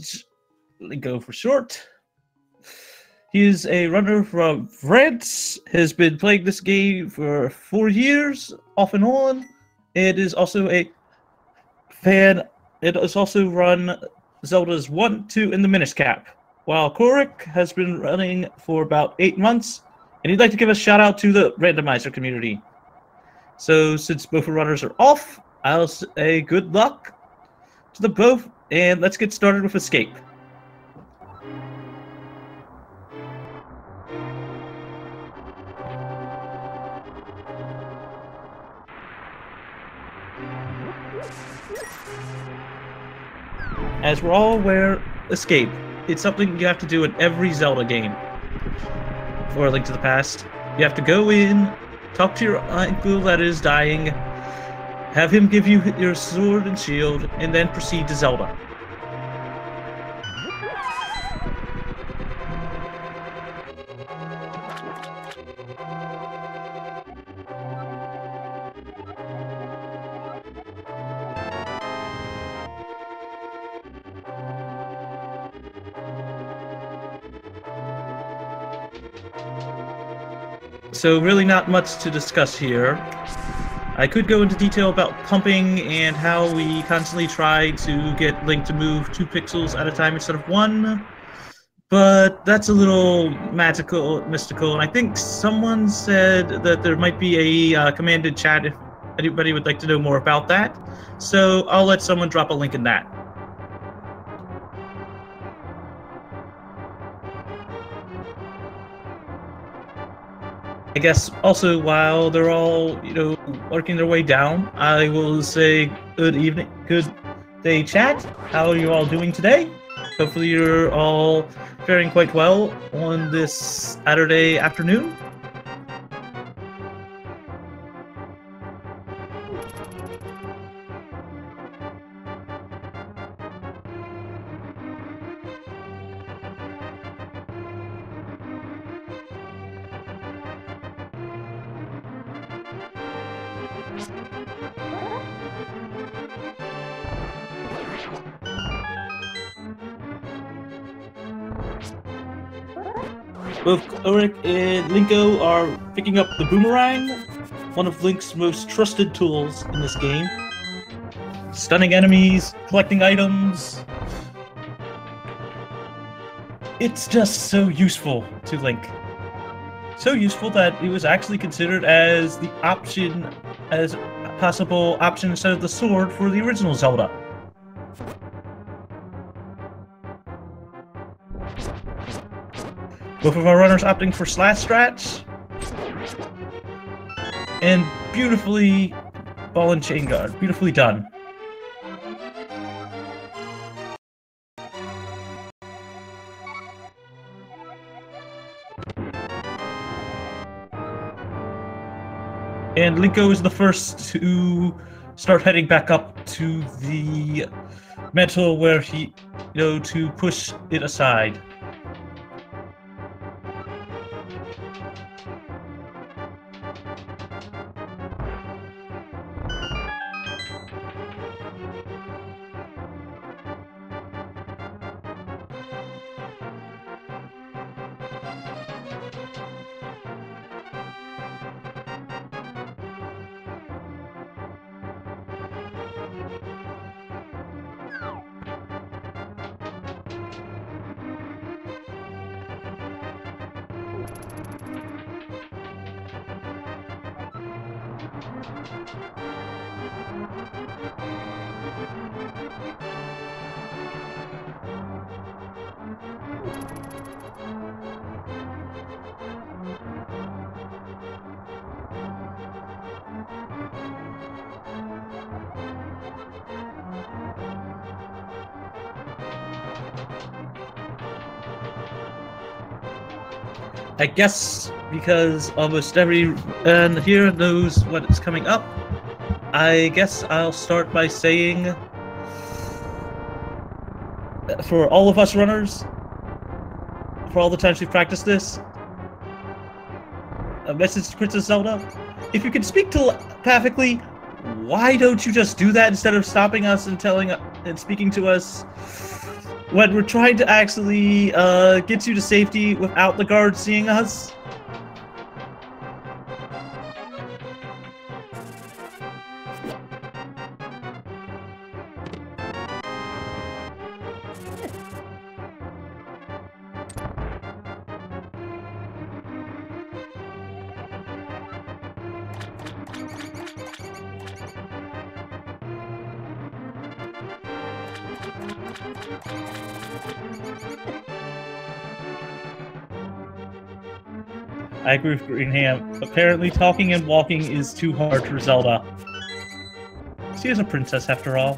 Linkorange, Linko for short. He is a runner from France, has been playing this game for 4 years, off and on, and is also a fan. It has also run Zelda's 1, 2, and the Minish Cap, while Kohrek has been running for about 8 months, and he'd like to give a shout out to the randomizer community. So since both runners are off, I'll say good luck to the both, and let's get started with Escape. As we're all aware, Escape. It's something you have to do in every Zelda game. For A Link to the Past, you have to go in, talk to your uncle that is dying, have him give you your sword and shield, and then proceed to Zelda. So really not much to discuss here. I could go into detail about pumping and how we constantly try to get Link to move 2 pixels at a time instead of 1, but that's a little mystical, and I think someone said that there might be a command in chat if anybody would like to know more about that, so I'll let someone drop a link in that. I guess also while they're all, working their way down, I will say good evening, good day chat. How are you all doing today? Hopefully you're all faring quite well on this Saturday afternoon. Both Kohrek and Linko are picking up the boomerang, one of Link's most trusted tools in this game. Stunning enemies, collecting items. It's just so useful to Link. So useful that it was actually considered as the option, as a possible option instead of the sword for the original Zelda. Both of our runners opting for slash strats. And beautifully ball and chain guard. Beautifully done. And Linko is the first to start heading back up to the metal where he, to push it aside. I guess because almost everyone here knows what is coming up, I guess I'll start by saying, for all of us runners, for all the times we've practiced this, a message to Princess Zelda: if you can speak telepathically, why don't you just do that instead of stopping us and telling and speaking to us when we're trying to actually get you to safety without the guards seeing us. I agree with Greenham. Apparently talking and walking is too hard for Zelda. She is a princess after all.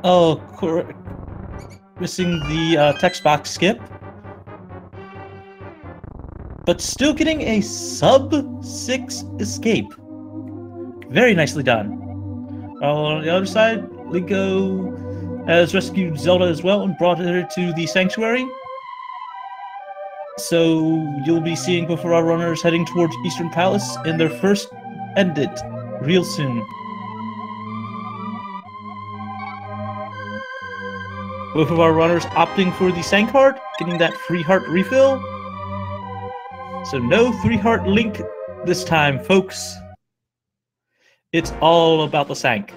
Oh, Kohrek. Missing the text box skip. But still getting a sub-6 escape. Very nicely done. On the other side, Linko has rescued Zelda as well and brought her to the sanctuary. So you'll be seeing both of our runners heading towards Eastern Palace in their first ended real soon. Both of our runners opting for the Sank Heart, getting that free heart refill. So no 3-heart Link this time, folks. It's all about the Sank.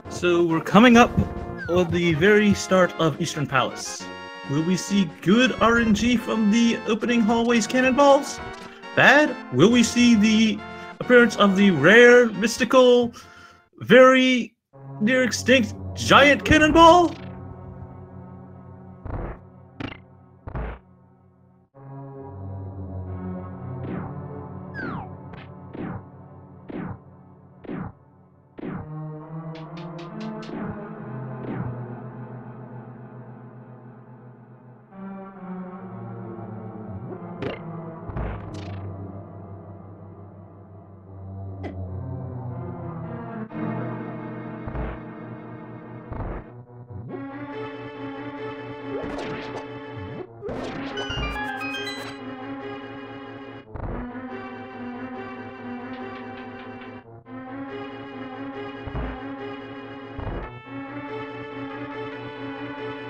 So we're coming up on the very start of Eastern Palace. Will we see good RNG from the opening hallways cannonballs? Bad? Will we see the appearance of the rare, mystical, very near extinct giant cannonball?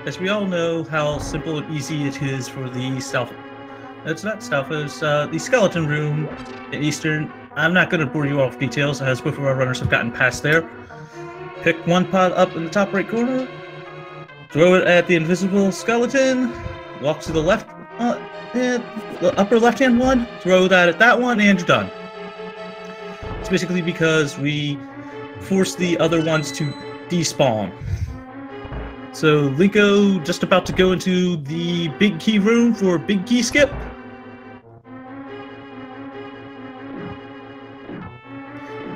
As we all know how simple and easy it is for the stealth. It's not stealth, it's the skeleton room in Eastern. I'm not going to bore you all with details as both of our runners have gotten past there. Pick one pot up in the top right corner, throw it at the invisible skeleton, walk to the left, and the upper left hand one, throw that at that one, and you're done. It's basically because we force the other ones to despawn. So Linko just about to go into the big key room for big key skip.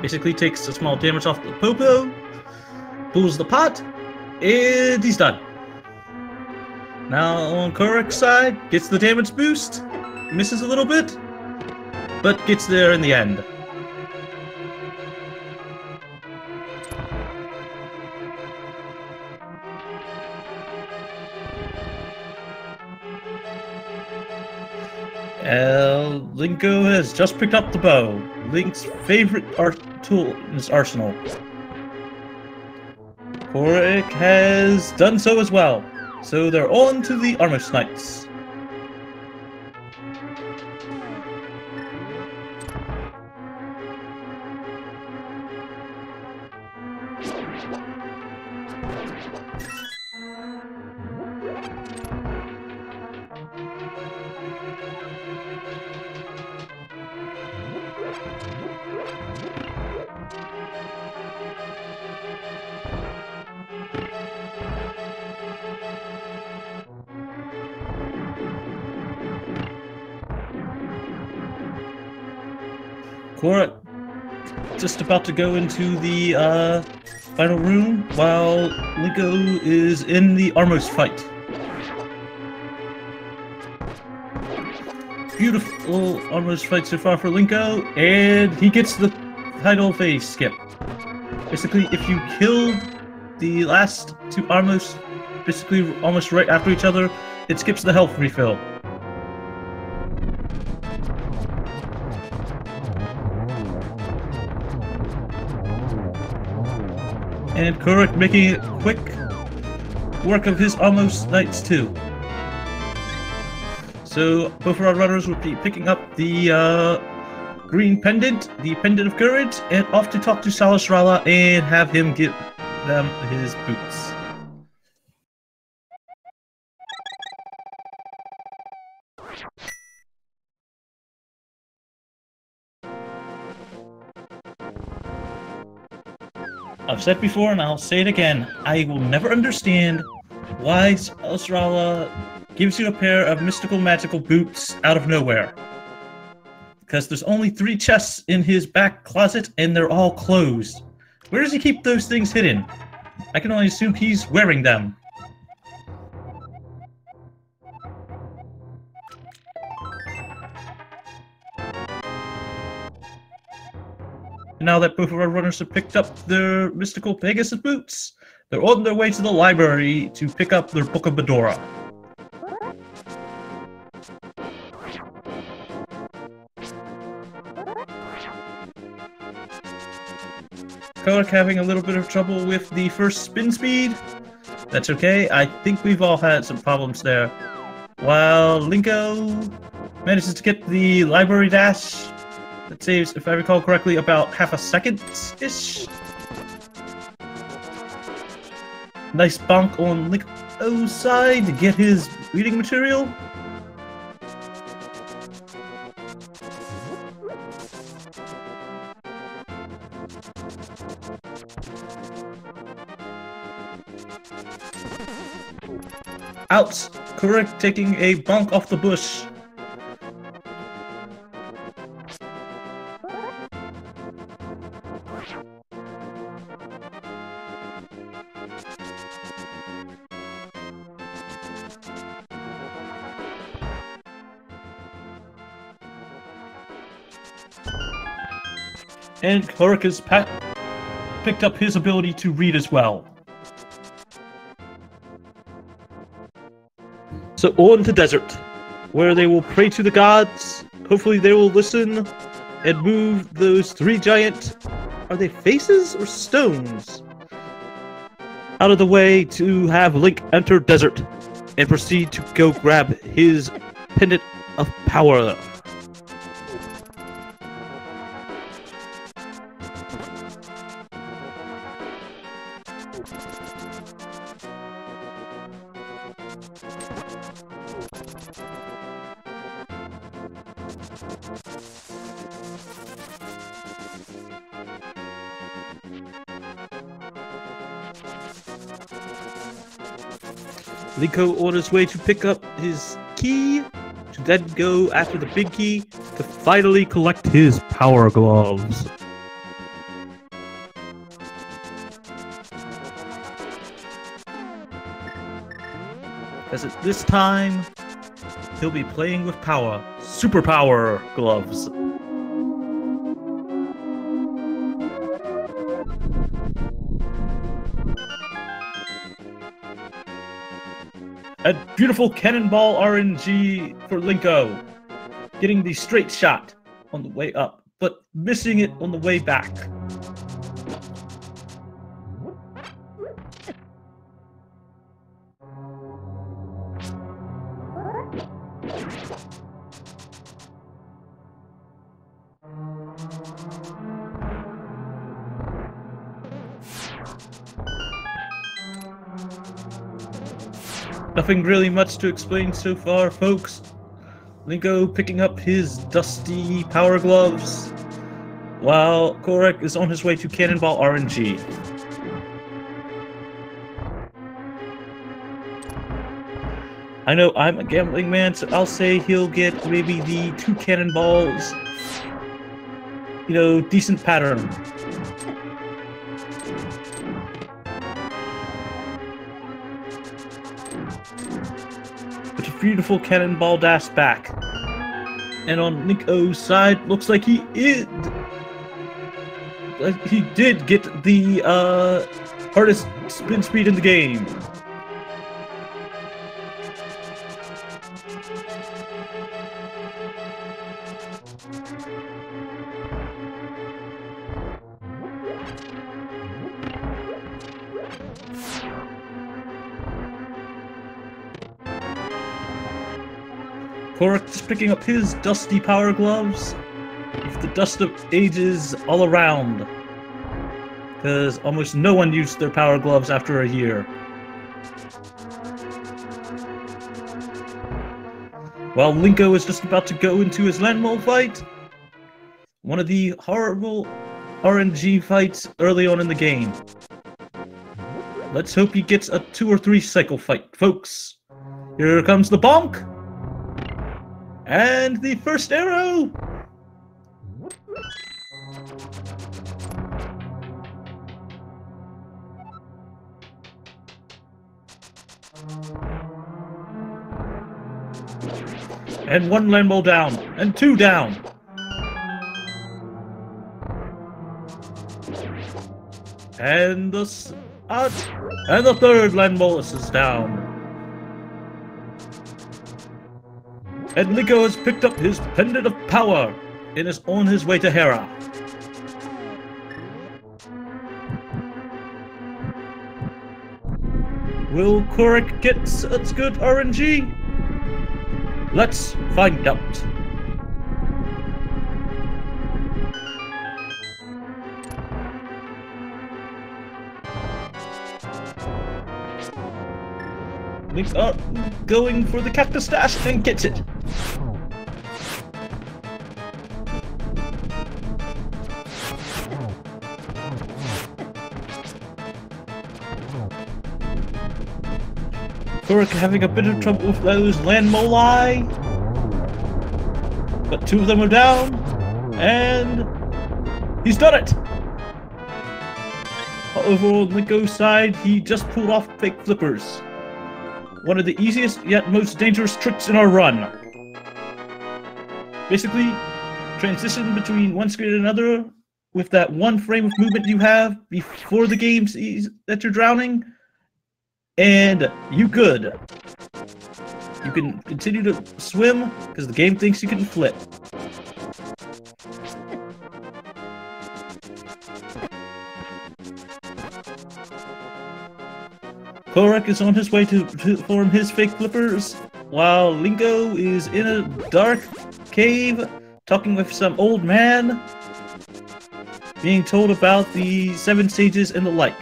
Basically takes a small damage off the popo, pulls the pot, and he's done. Now on Kohrek's side, gets the damage boost, misses a little bit, but gets there in the end. Linko has just picked up the bow, Link's favorite tool in his arsenal. Kohrek has done so as well. So they're on to the Armor Knights. Kohrek just about to go into the final room while Linko is in the Armos fight. Beautiful Armos fight so far for Linko, and he gets the title phase skip. Basically, if you kill the last two Armos, basically almost right after each other, it skips the health refill. And Kohrek making quick work of his Armos Knights too. So both of our runners will be picking up the green pendant, the Pendant of Courage, and off to talk to Salasrala and have him give them his boots. I've said before and I'll say it again, I will never understand why Salasrala gives you a pair of mystical magical boots out of nowhere. Because there's only 3 chests in his back closet and they're all closed. Where does he keep those things hidden? I can only assume he's wearing them. Now that both of our runners have picked up their mystical Pegasus boots, they're on their way to the library to pick up their Book of Medora. Kohrek having a little bit of trouble with the first spin speed. That's okay, I think we've all had some problems there. While Linko manages to get the library dash, that saves, if I recall correctly, about half a second-ish. Nice bonk on Linko's side to get his reading material. Out! Kohrek taking a bonk off the bush. And Kohrek has picked up his ability to read as well. So on to Desert, where they will pray to the gods. Hopefully they will listen and move those 3 giant, are they faces or stones, out of the way to have Link enter Desert and proceed to go grab his Pendant of Power. Linko on his way to pick up his key, to then go after the big key to finally collect his power gloves. As at this time, he'll be playing with power, superpower gloves. A beautiful cannonball RNG for Linko, getting the straight shot on the way up, but missing it on the way back. Nothing really much to explain so far, folks. Linko picking up his dusty power gloves, while Kohrek is on his way to Cannonball RNG. I know I'm a gambling man, so I'll say he'll get maybe the 2 cannonballs. You know, decent pattern. But a beautiful cannonball dash back. And on Linko's side, looks like he did get the hardest spin speed in the game. Kohrek just picking up his dusty power gloves with the dust of ages all around, because almost no one used their power gloves after a year. While Linko is just about to go into his landmole fight, one of the horrible RNG fights early on in the game. Let's hope he gets a 2 or 3 cycle fight, folks. Here comes the bonk! And the first arrow! And 1 landmole down, and 2 down. And the 3rd landmole is down. And Linko has picked up his Pendant of Power and is on his way to Hera. Will Kohrek get such good RNG? Let's find out. Link up, going for the cactus dash and gets it. Kohrek having a bit of trouble with those landmoli, but 2 of them are down, and he's done it! Overall, Linko's side, he just pulled off fake flippers. One of the easiest yet most dangerous tricks in our run. Basically, transition between one screen and another with that 1 frame of movement you have before the game sees that you're drowning, and you good. You can continue to swim because the game thinks you can flip. Kohrek is on his way to form his fake flippers, while Linko is in a dark cave talking with some old man, being told about the 7 stages and the like.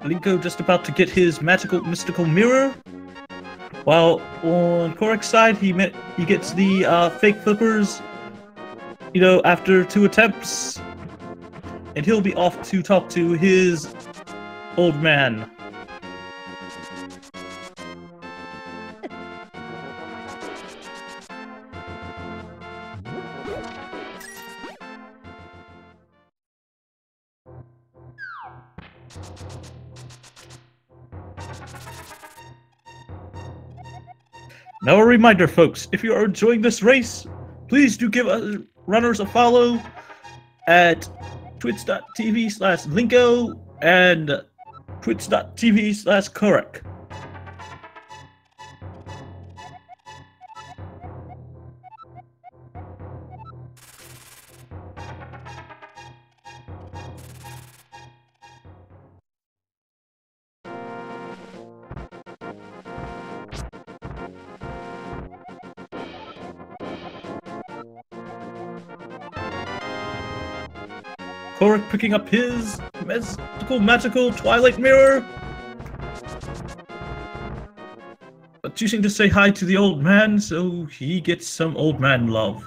Linko just about to get his mystical mirror, while on Kohrek's side he gets the fake flippers, you know, after 2 attempts, and he'll be off to talk to his old man. Now a reminder, folks, if you are enjoying this race, please do give us runners a follow at twitch.tv/Linko and twitch.tv/Kohrek. Kohrek picking up his magical Twilight Mirror. But choosing to say hi to the old man, so he gets some old man love.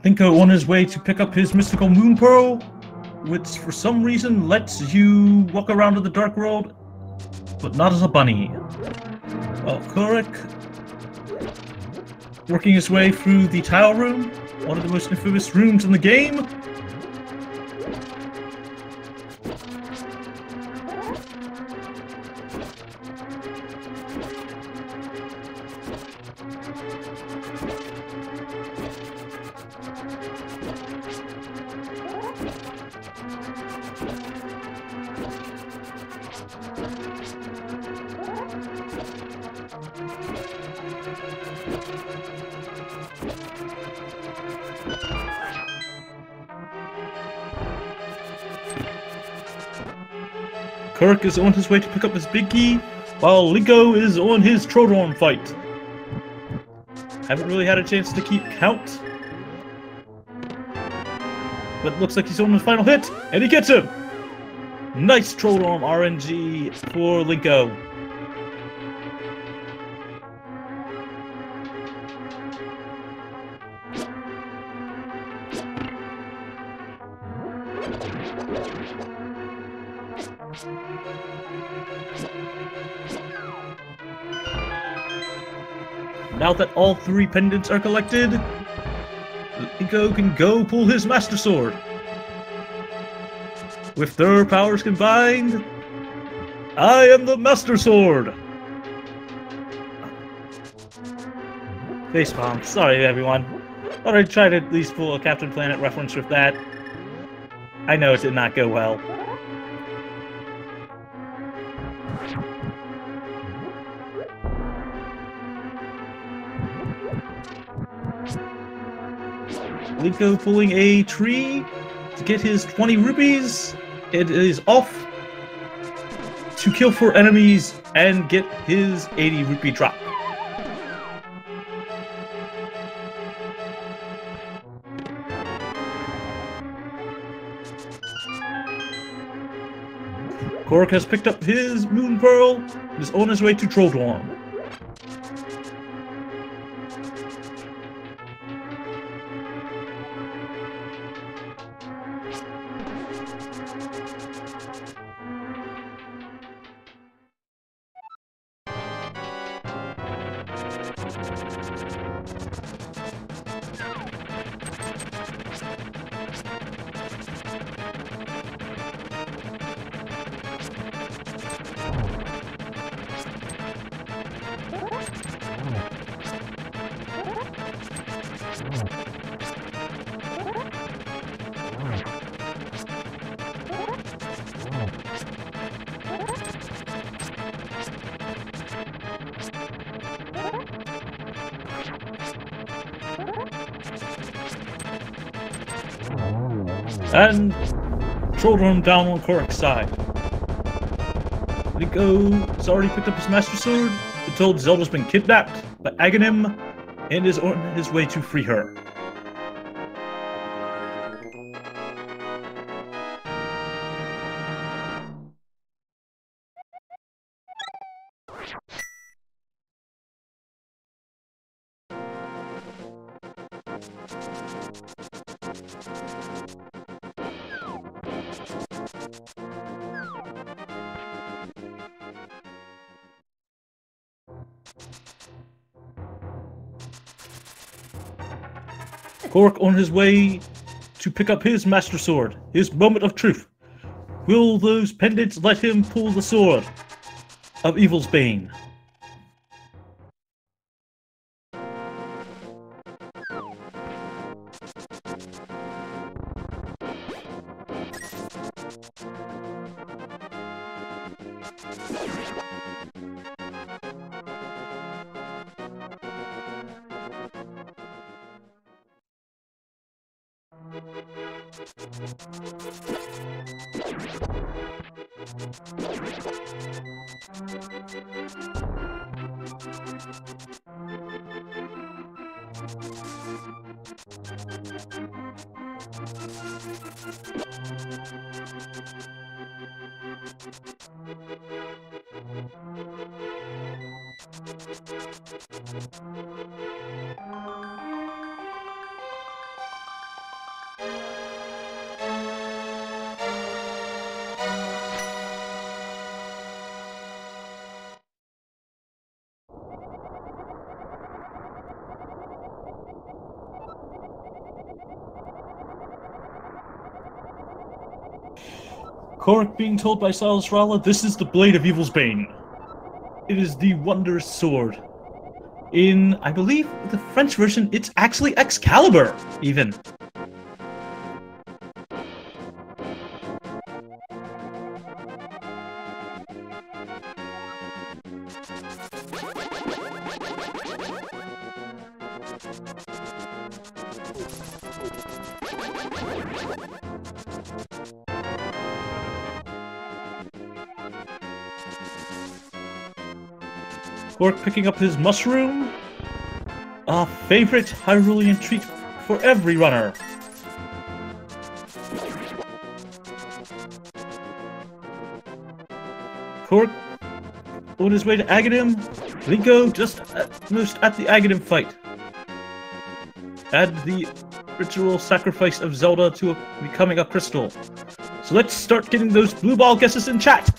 Linko on his way to pick up his mystical moon pearl, which for some reason lets you walk around in the dark world, but not as a bunny. Well, Kohrek working his way through the tile room, one of the most infamous rooms in the game. Kohrek is on his way to pick up his big key, while Linko is on his Troodon fight. Haven't really had a chance to keep count, but looks like he's on his final hit, and he gets him! Nice Troodon RNG for Linko. Now that all 3 pendants are collected, Linko can go pull his Master Sword. With their powers combined, I am the Master Sword! Facepalm. Sorry, everyone. Thought I'd try to at least pull a Captain Planet reference with that. I know it did not go well. Linko pulling a tree to get his 20 rupees. It is off to kill 4 enemies and get his 80 rupee drop. Kohrek has picked up his Moon Pearl and is on his way to Troodon. And Troodon down on Kohrek's side. Linko's already picked up his Master Sword, and told Zelda's been kidnapped by Aghanim, and is on his way to free her. Kohrek on his way to pick up his Master Sword, his moment of truth. Will those pendants let him pull the sword of Evil's Bane? Kohrek being told by Silas Rala, this is the blade of Evil's Bane. It is the wondrous sword. In, I believe, the French version, it's actually Excalibur, even. Kohrek picking up his mushroom, a favorite Hyrulean treat for every runner. Kohrek on his way to Aghanim, Linko just almost at the Aghanim fight. Add the ritual sacrifice of Zelda to becoming a crystal. So let's start getting those blue ball guesses in chat.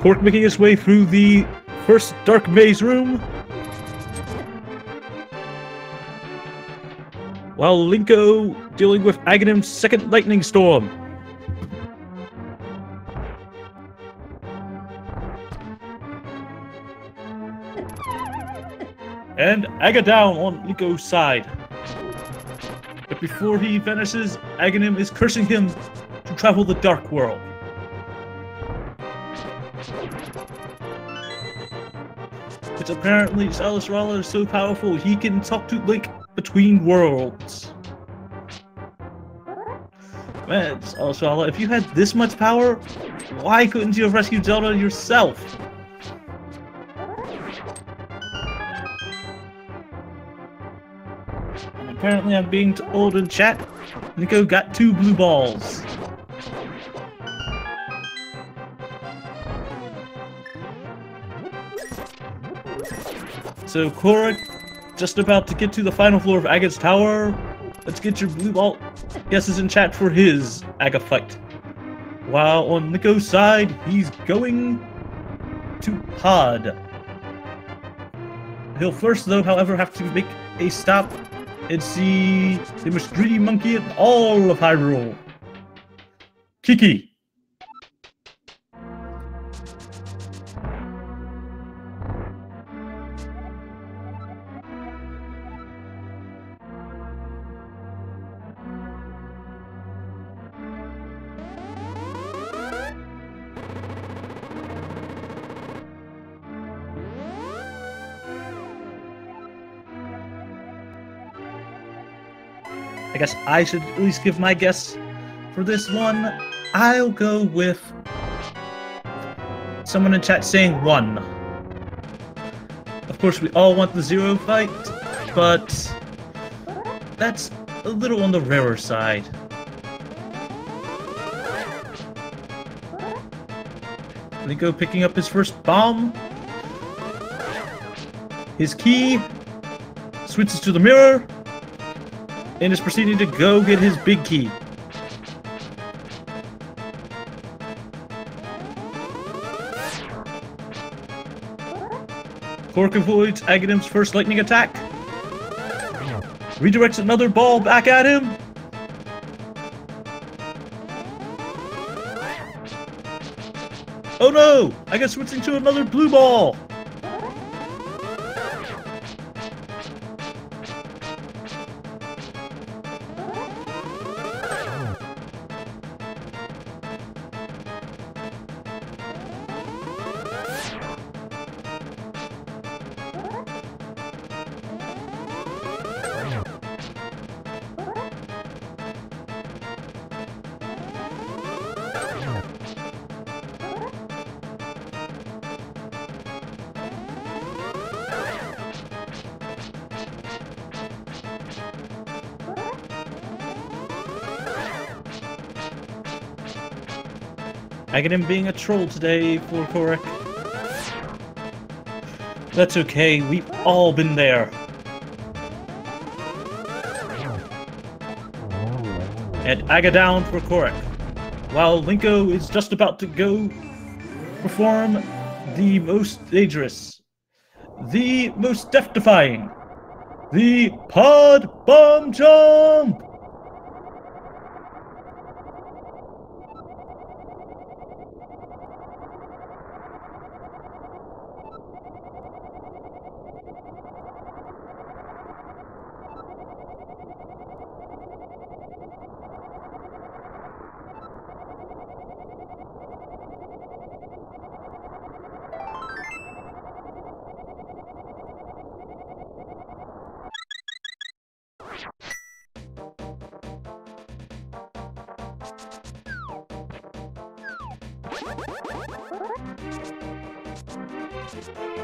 Kohrek making his way through the first dark maze room, while Linko dealing with Aghanim's second lightning storm. And Aga down on Linko's side. But before he vanishes, Aghanim is cursing him to travel the dark world. It's apparently Silas Rala is so powerful he can talk to Link between worlds. Man, Silas Rala, if you had this much power, why couldn't you have rescued Zelda yourself? And apparently I'm being told in chat, Linko got 2 blue balls. So Kohrek, just about to get to the final floor of Aga's tower. Let's get your blue ball guesses in chat for his Aga fight. While on Nico's side, he's going to Pod. He'll first, though, however, have to make a stop and see the most greedy monkey in all of Hyrule. Kiki. I guess I should at least give my guess for this one. I'll go with someone in chat saying 1. Of course, we all want the 0 fight, but that's a little on the rarer side. Liko picking up his first bomb. His key switches to the mirror and is proceeding to go get his big key. Kohrek avoids Aghanim's first lightning attack. Redirects another ball back at him. Oh no! I got switching to another blue ball! Aghanim being a troll today for Kohrek. That's okay, we've all been there. And Aga down for Kohrek. While Linko is just about to go perform the most dangerous, the most death-defying, the Pod Bomb Jump!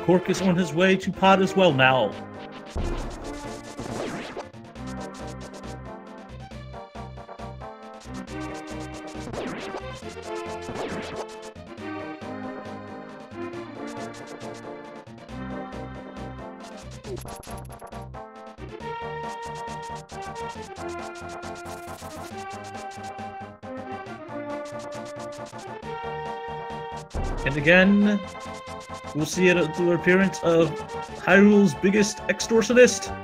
Kohrek is on his way to Pod as well now. And again, we'll see it at the appearance of Hyrule's biggest extortionist.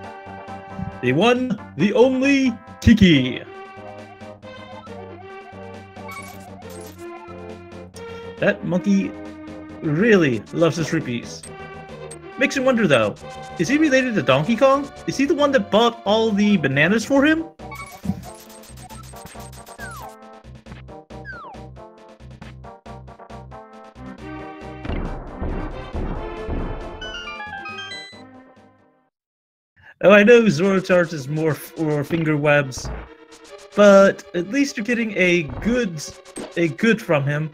The one, the only, Kiki. That monkey really loves his rupees. Makes you wonder though, is he related to Donkey Kong? Is he the one that bought all the bananas for him? Oh, I know Zoro charges more for finger webs, but at least you're getting a good from him.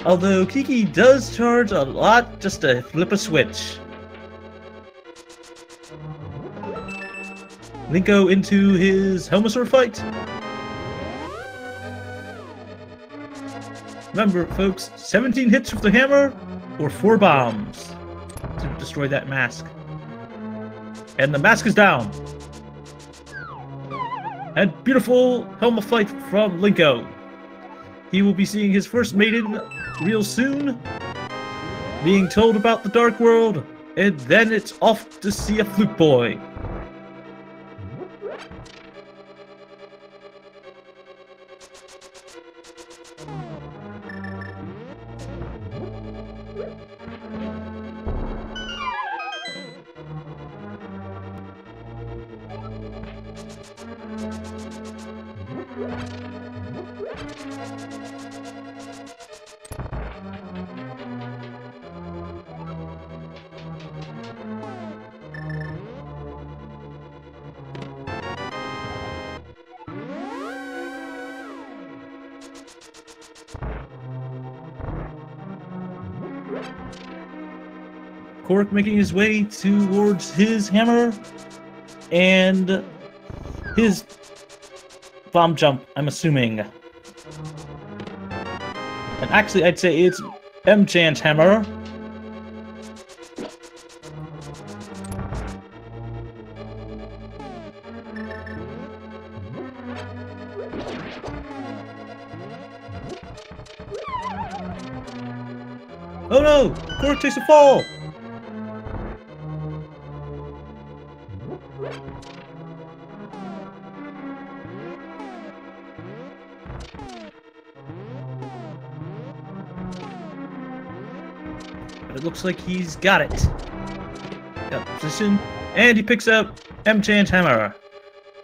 Although Kiki does charge a lot just to flip a switch. Linko into his Helmasaur fight. Remember, folks, 17 hits with the hammer or 4 bombs to destroy that mask. And the mask is down. And beautiful helmet fight from Linko. He will be seeing his first maiden real soon, being told about the Dark World, and then it's off to see a flute boy. Kohrek making his way towards his hammer and his bomb jump, I'm assuming. And actually, I'd say it's M-Chan's hammer. Oh no! Kohrek takes a fall! But it looks like he's got it. Got position, and he picks up M-Chan's hammer.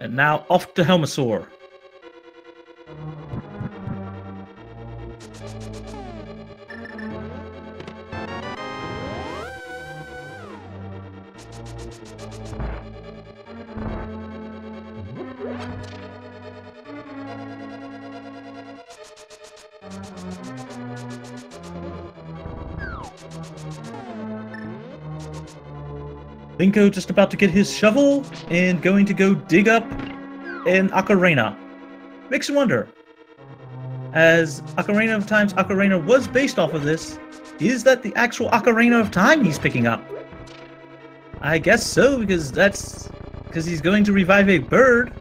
And now off to Helmasaur. Linko just about to get his shovel and going to go dig up an ocarina. Makes you wonder, as Ocarina of Time's ocarina was based off of this, is that the actual Ocarina of Time he's picking up? I guess so, because he's going to revive a bird.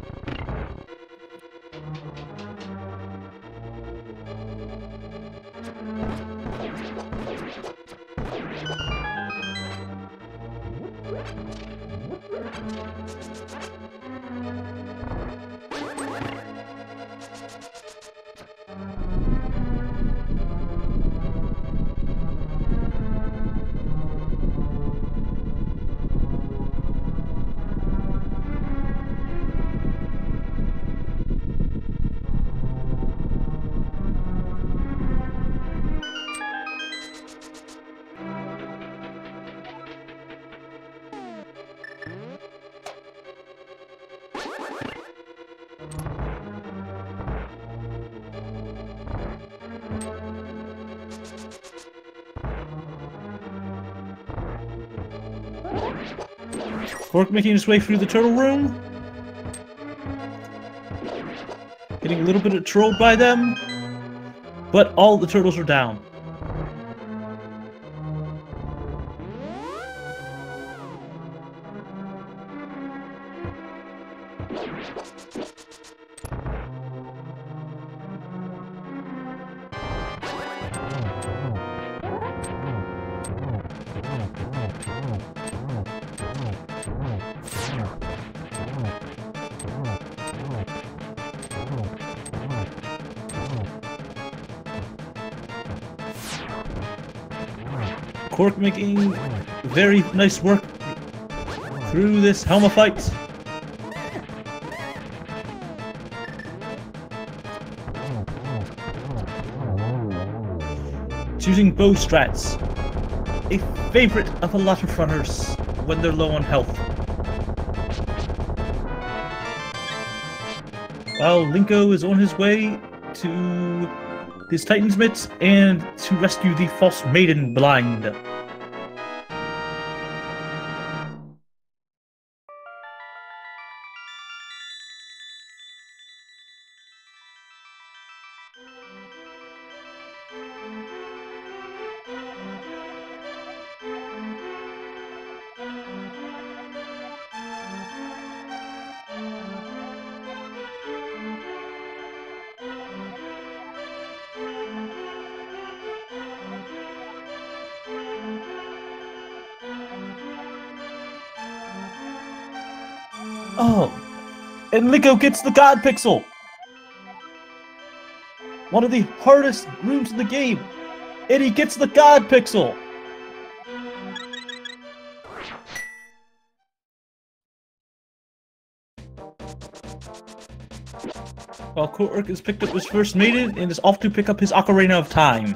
Kohrek making his way through the turtle room. Getting a little bit trolled by them. But all the turtles are down. Kohrek making very nice work through this helmet fight. Choosing bow strats, a favorite of a lot of runners when they're low on health. While Linko is on his way to his Titan's Mitts and to rescue the false maiden blind. Oh, and Liko gets the God Pixel! One of the hardest rooms in the game, and he gets the God Pixel! While Kohrek has picked up his first maiden and is off to pick up his Ocarina of Time.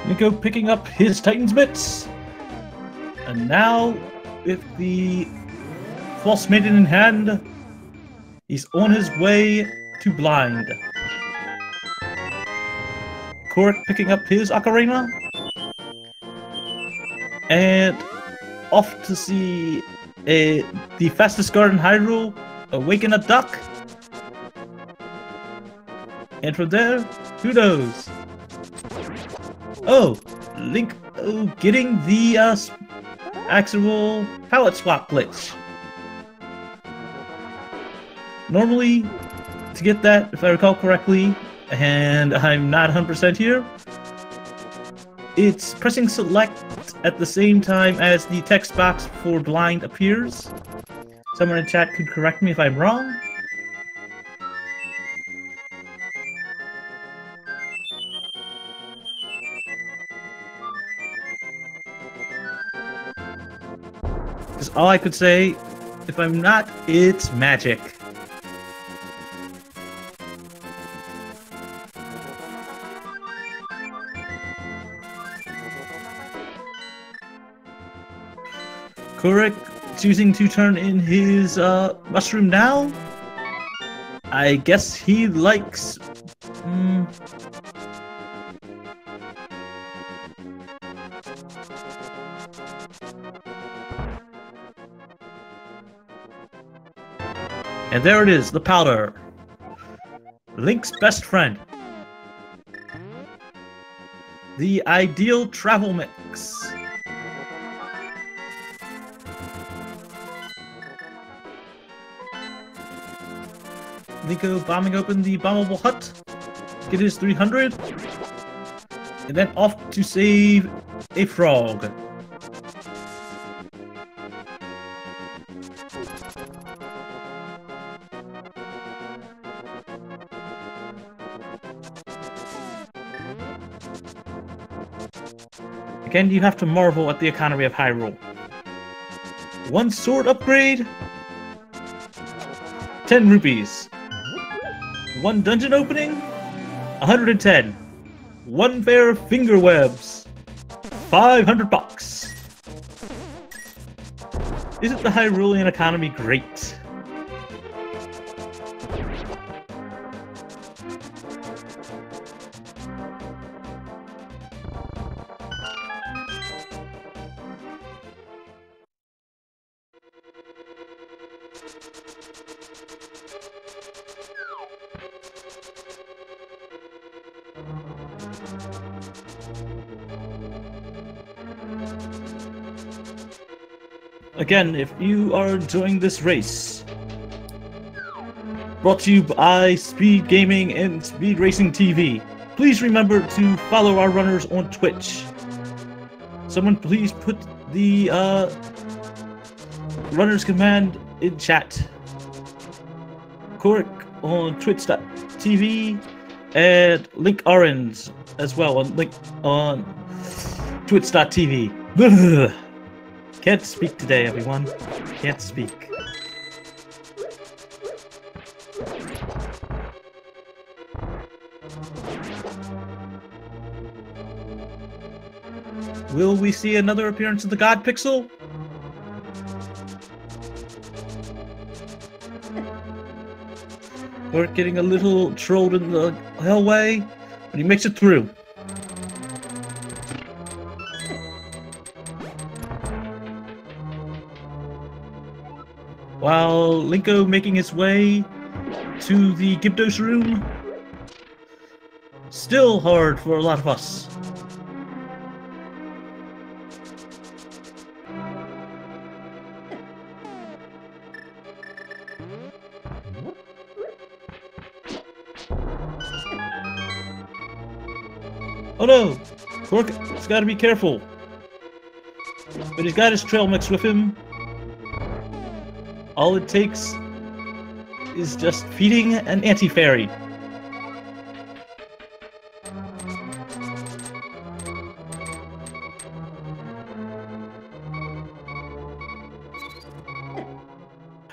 Liko picking up his Titan's Bits. And now, with the False Maiden in hand, he's on his way to Blind. Kohrek picking up his Ocarina. And off to see the fastest guard in Hyrule awaken a duck. And from there, who knows? Oh, Link getting the actual palette swap glitch. Normally, to get that, if I recall correctly, and I'm not 100% here, it's pressing select at the same time as the text box for Blind appears. Someone in chat could correct me if I'm wrong. Because all I could say, if I'm not, it's magic. Kohrek choosing to turn in his mushroom now. I guess he likes... And there it is, the powder. Link's best friend. The ideal travel mix. Liko bombing open the bombable hut, get his 300, and then off to save a frog. Again, you have to marvel at the economy of Hyrule. One sword upgrade, 10 rupees. One dungeon opening, 110. One pair of finger webs, 500 bucks. Isn't the Hyrulean economy great? Again, if you are enjoying this race, brought to you by Speed Gaming and Speed Racing TV, please remember to follow our runners on Twitch. Someone please put the runners command in chat. Kohrek on twitch.tv and Linkorange as well on Twitch.tv. Can't speak today, everyone. Can't speak. Will we see another appearance of the God Pixel? We're getting a little trolled in the hellway, but he makes it through. While Linko making his way to the Gyptos room, still hard for a lot of us. Oh no! Kohrek has got to be careful. But he's got his trail mix with him. All it takes is just feeding an anti-fairy.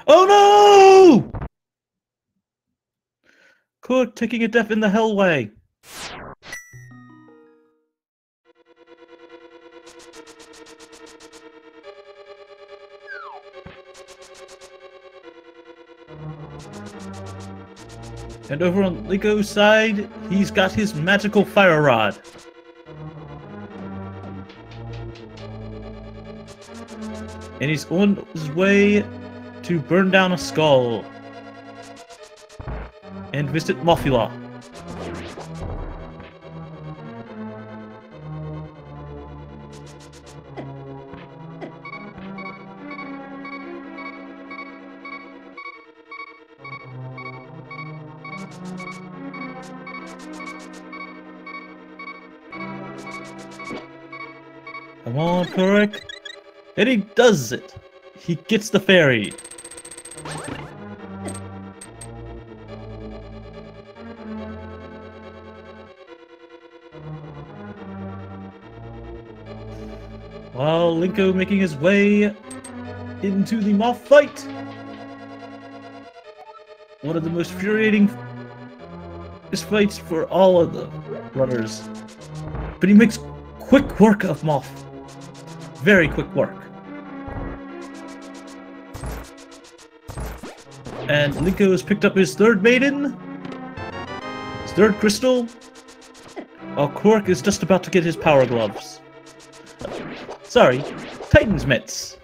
Oh no! Kohrek taking a death in the hellway. And over on Linko's side, he's got his magical fire rod. And he's on his way to burn down a skull and visit Mothula. Come on, Kohrek. And he does it. He gets the fairy. While Linko making his way into the moth fight. One of the most infuriating fights for all of the runners. But he makes quick work of Moth. Very quick work. And Linko has picked up his third maiden. His third crystal. While Kohrek is just about to get his power gloves. Sorry, Titan's mitts.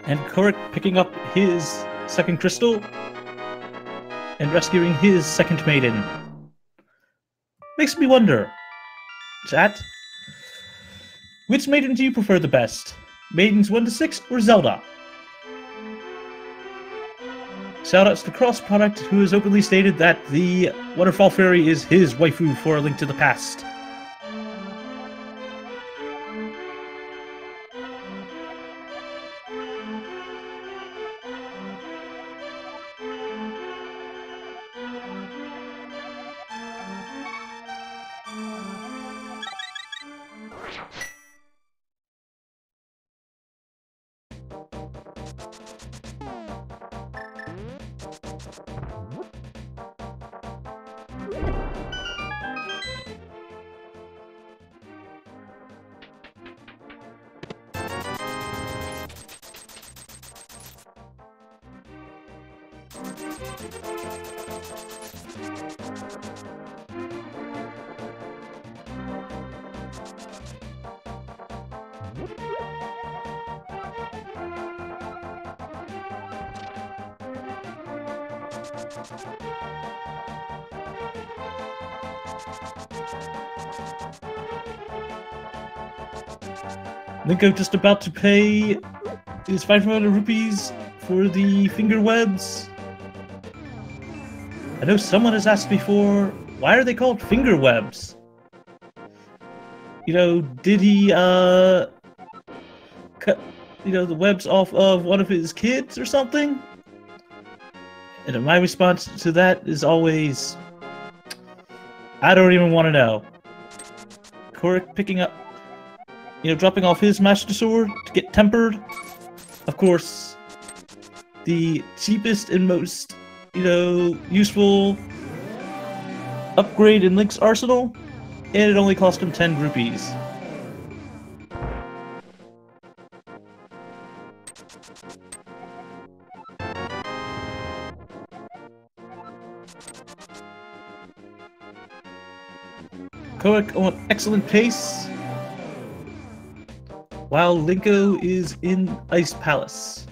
And Kohrek picking up his second crystal and rescuing his second maiden. Makes me wonder, chat, which maiden do you prefer the best? Maidens 1 to 6 or Zelda? Shoutouts to Cross Product, who has openly stated that the Waterfall Fairy is his waifu for A Link to the Past. Linko just about to pay his 500 rupees for the finger webs. I know someone has asked before, why are they called finger webs? You know, did he cut, the webs off of one of his kids or something? And my response to that is always, I don't even want to know. Kohrek picking up, dropping off his Master Sword to get tempered. Of course, the cheapest and most, useful upgrade in Link's arsenal, and it only cost him 10 rupees. Kohrek on excellent pace, while Linko is in Ice Palace.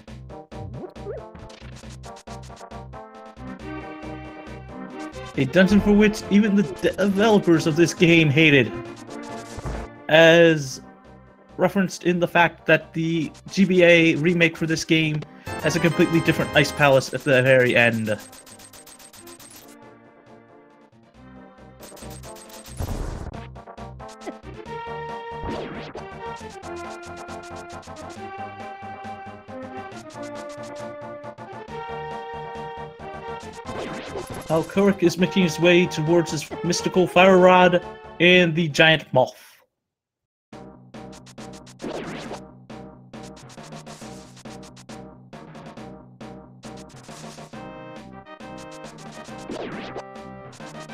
A dungeon for which even the developers of this game hated, as referenced in the fact that the GBA remake for this game has a completely different Ice Palace at the very end. While Kohrek is making his way towards his mystical fire rod and the giant moth.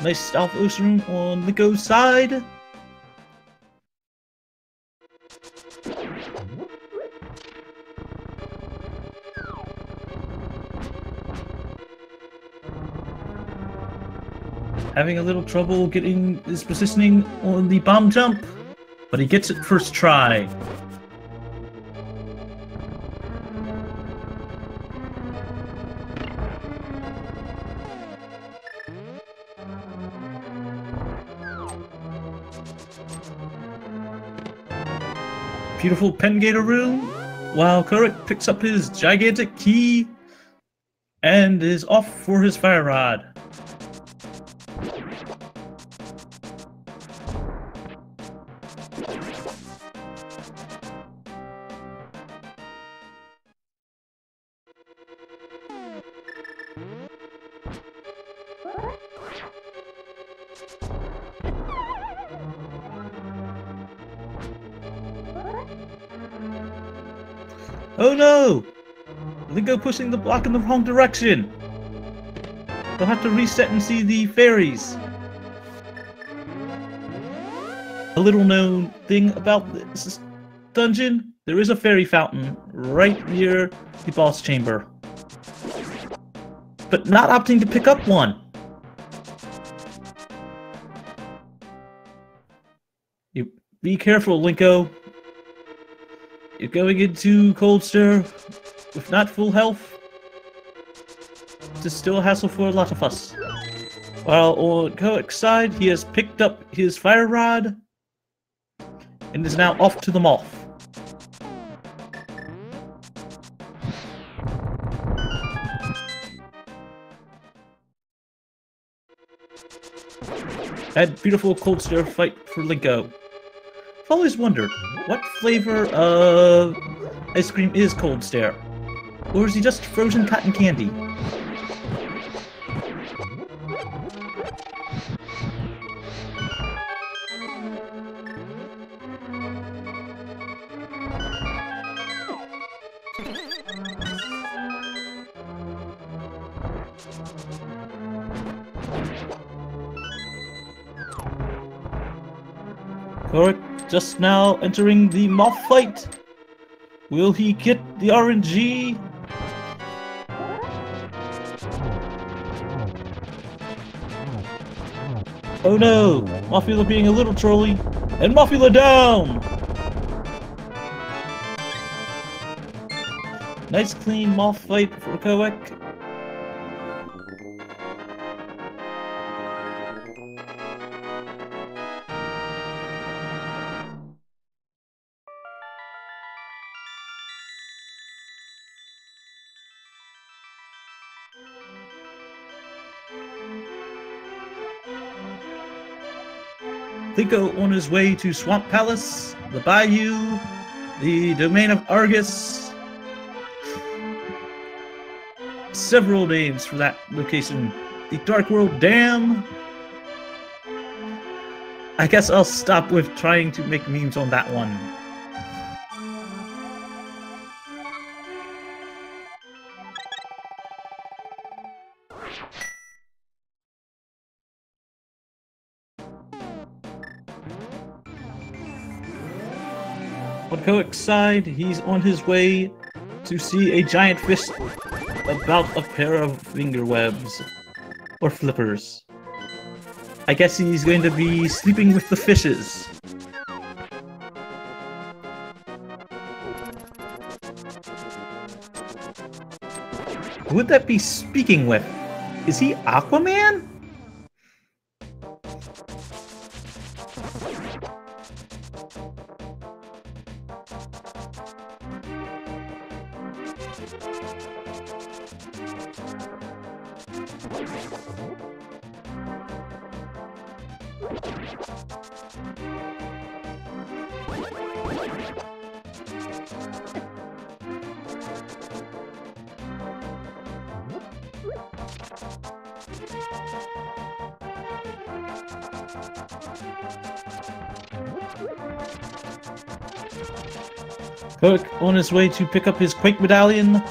Nice stealth ocean on Linko's side. Having a little trouble getting his positioning on the bomb jump, but he gets it first try. Beautiful Pengator room, while Kohrek picks up his gigantic key and is off for his fire rod. Oh no! Linko pushing the block in the wrong direction! They'll have to reset and see the fairies. A little known thing about this dungeon, there is a fairy fountain right near the boss chamber. But not opting to pick up one. You be careful, Linko. You're going into Cold Stare with not full health. This is still a hassle for a lot of us. While on Kohrek's side, he has picked up his fire rod and is now off to the moth. That beautiful Cold Stare fight for Linko. I've always wondered, what flavor of ice cream is Cold Stare? Or is he just frozen cotton candy? Kohrek just now entering the moth fight. Will he get the RNG? Oh no! Mothula being a little trolly. And Mothula down! Nice clean moth fight for Kohrek. Linko on his way to Swamp Palace, the Bayou, the Domain of Argus. Several names for that location. The Dark World Dam. I guess I'll stop with trying to make memes on that one. On Kohrek's side, he's on his way to see a giant fish about a pair of finger webs. Or flippers. I guess he's going to be sleeping with the fishes. Who would that be speaking with? Is he Aquaman? Kohrek on his way to pick up his Quake Medallion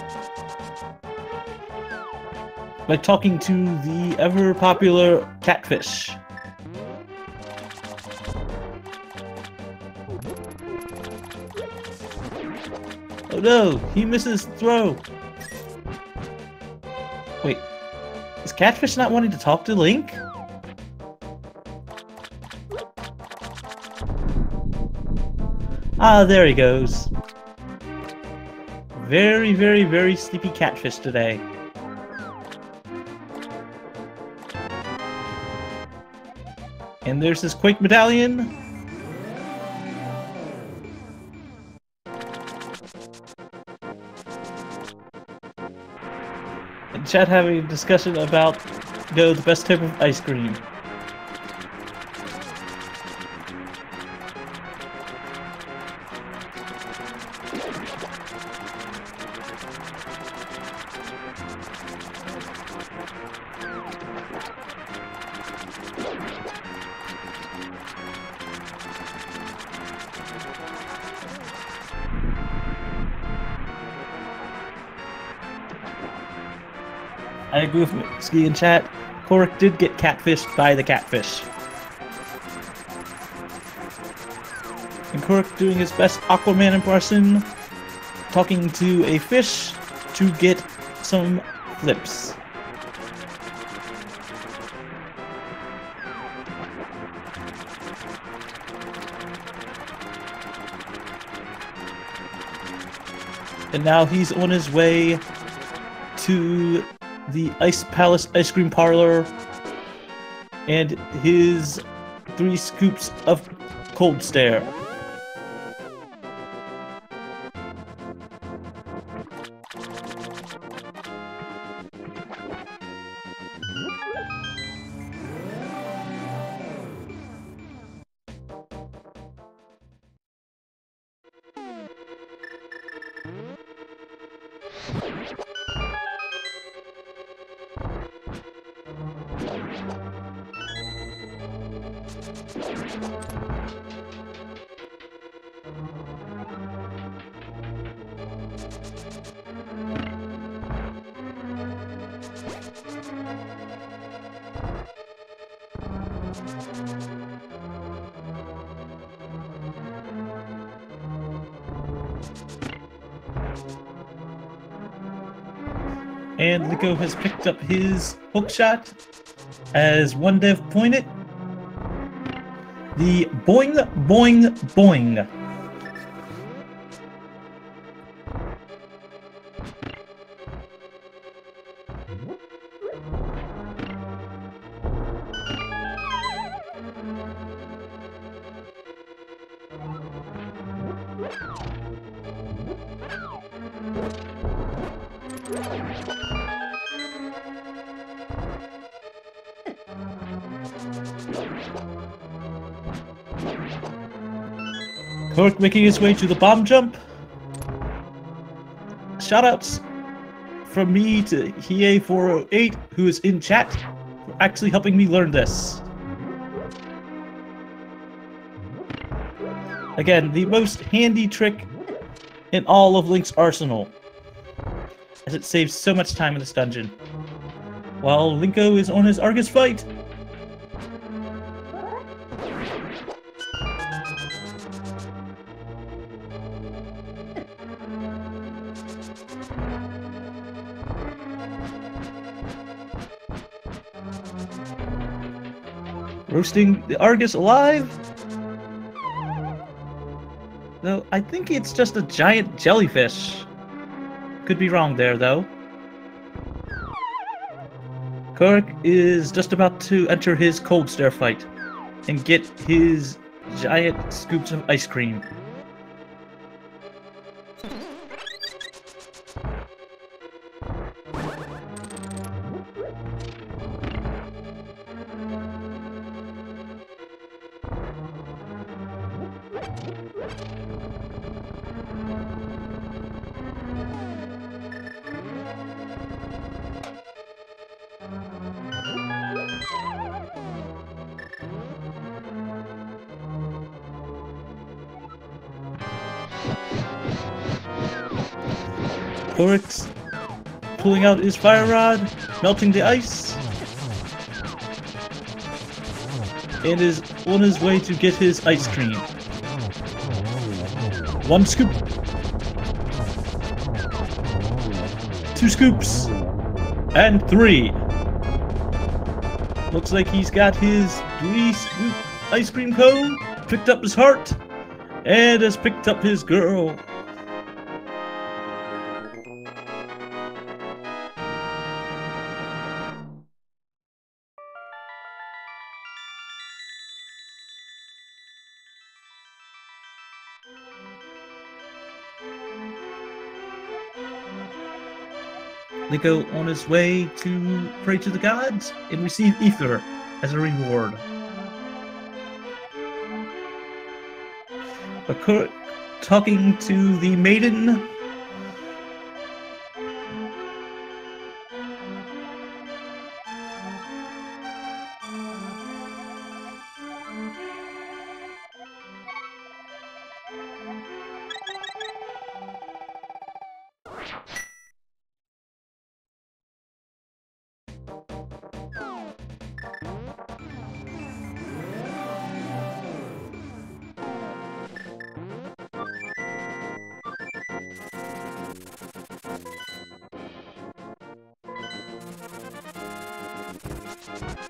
by talking to the ever-popular catfish. Oh no, he misses throw. Wait, is Catfish not wanting to talk to Link? Ah, there he goes. Very, very, very sleepy Catfish today. And there's his Quake Medallion. And chat having a discussion about, the best type of ice cream. I agree with Ski in chat. Kohrek did get catfished by the catfish. And Kohrek doing his best Aquaman impression, talking to a fish to get some flips. And now he's on his way to the Ice Palace Ice Cream Parlor and his 3 scoops of Cold Stare. And Linko has picked up his hookshot as one dev pointed. the boing, boing, boing. Kohrek making his way to the bomb jump. Shoutouts from me to Hiei408, who is in chat, for actually helping me learn this. Again, the most handy trick in all of Link's arsenal, as it saves so much time in this dungeon. While Linko is on his Argus fight. Roasting the Argus alive? No, I think it's just a giant jellyfish. Could be wrong there, though. Kohrek is just about to enter his cold stare fight and get his giant scoops of ice cream. Kohrek's pulling out his fire rod, melting the ice, and is on his way to get his ice cream. One scoop. 2 scoops. And 3. Looks like he's got his 3-scoop ice cream cone, picked up his heart, and has picked up his girl. Linko on his way to pray to the gods and receive ether as a reward. Kohrek talking to the maiden.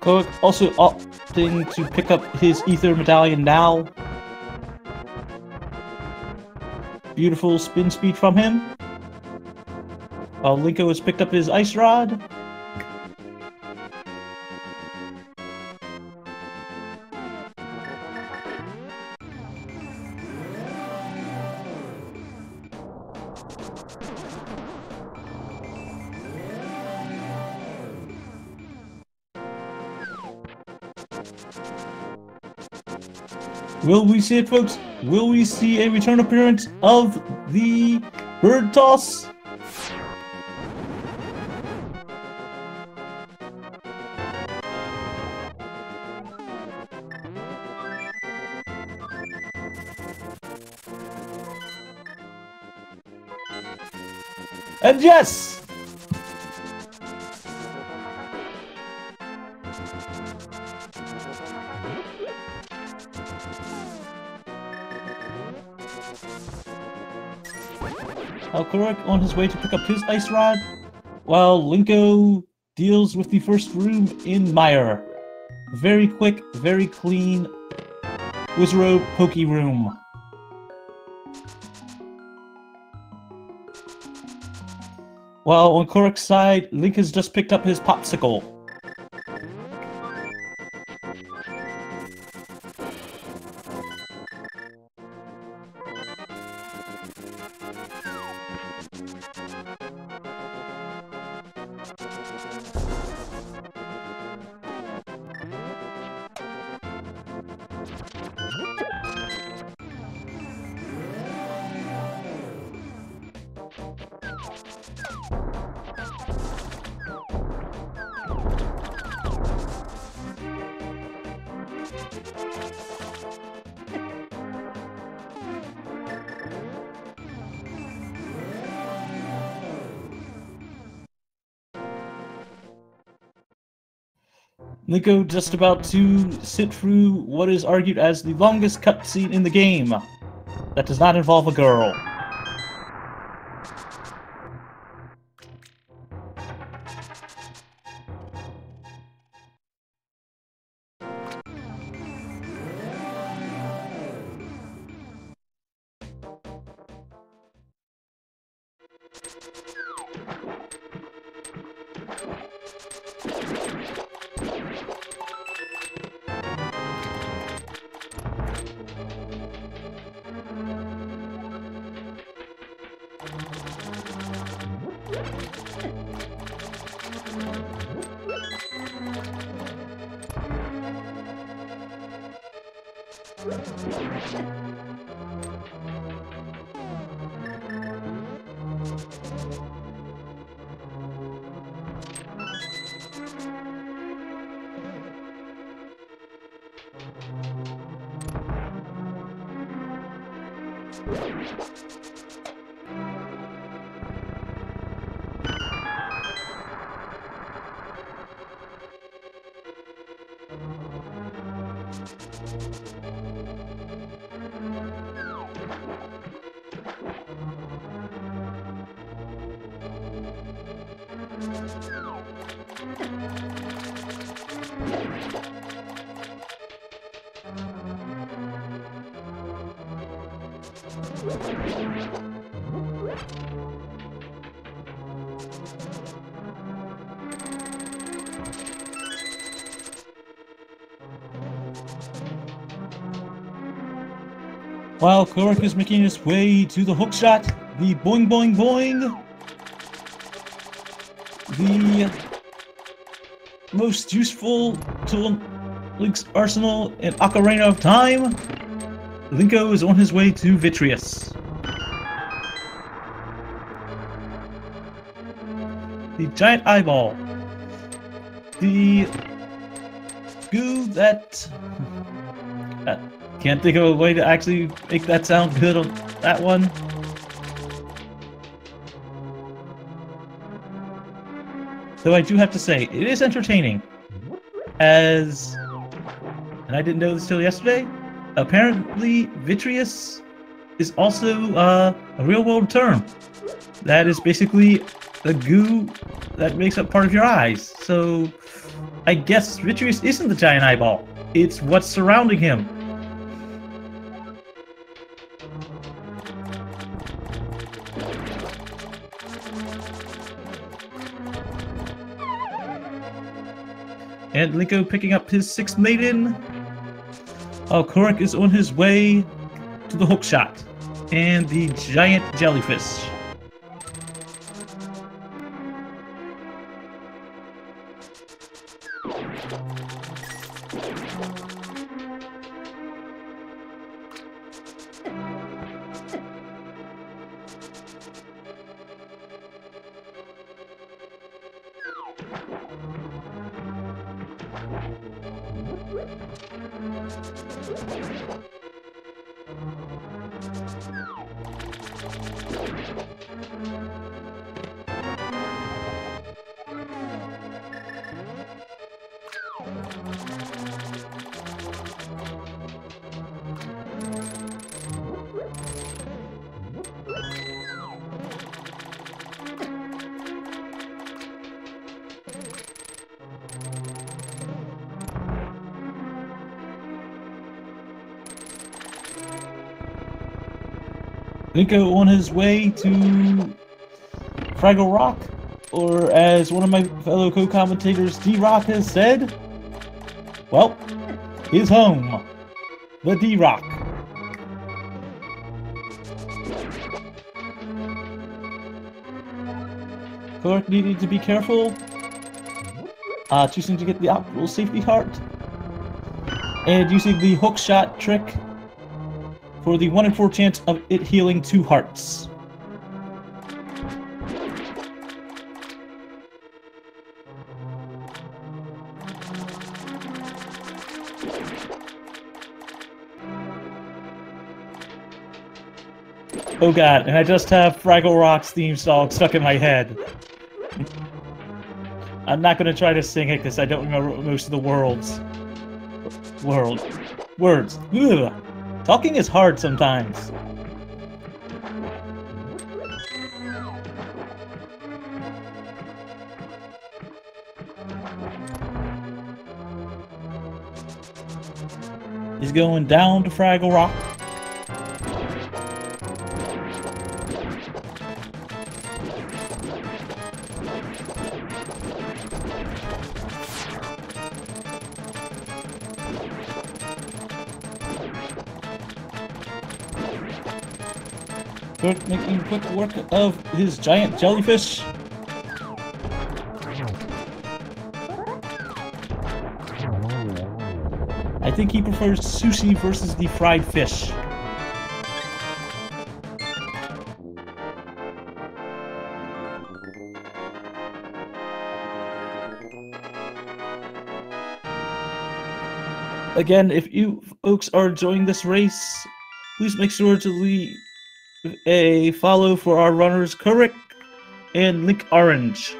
Kohrek also opting to pick up his ether medallion now. Beautiful spin speed from him. While Linko has picked up his ice rod. Will we see it, folks? Will we see a return appearance of the bird toss? And yes! Kohrek on his way to pick up his ice rod, while Linko deals with the first room in Mire. Very quick, very clean, Wizaro Poke Room. While on Kohrek's side, Link has just picked up his popsicle. Liko just about to sit through what is argued as the longest cutscene in the game. That does not involve a girl. While Kohrek is making his way to the hookshot, the boing boing boing, the most useful tool in Link's arsenal in Ocarina of Time, Linko is on his way to Vitreous. The giant eyeball. The goo that... Can't think of a way to actually make that sound good on that one. Though I do have to say, it is entertaining. As... And I didn't know this till yesterday. Apparently, vitreous is also a real-world term. That is basically the goo that makes up part of your eyes. So, I guess vitreous isn't the giant eyeball. It's what's surrounding him. And Linko picking up his 6th maiden. While Kohrek is on his way to the hookshot and the giant jellyfish. Linko on his way to Fraggle Rock, or as one of my fellow co-commentators, D-Rock, has said, well, his home, the D-Rock. Kohrek needed to be careful, choosing to get the optimal safety heart, and using the hook shot trick for the 1 in 4 chance of it healing 2 hearts. Oh god, and I just have Fraggle Rock's theme song stuck in my head. I'm not gonna try to sing it because I don't remember most of the words. Ugh. Talking is hard sometimes. He's going down to Fraggle Rock. Making quick work of his giant jellyfish. I think he prefers sushi versus the fried fish. Again, if you folks are enjoying this race, please make sure to leave a follow for our runners Kohrek and Linkorange.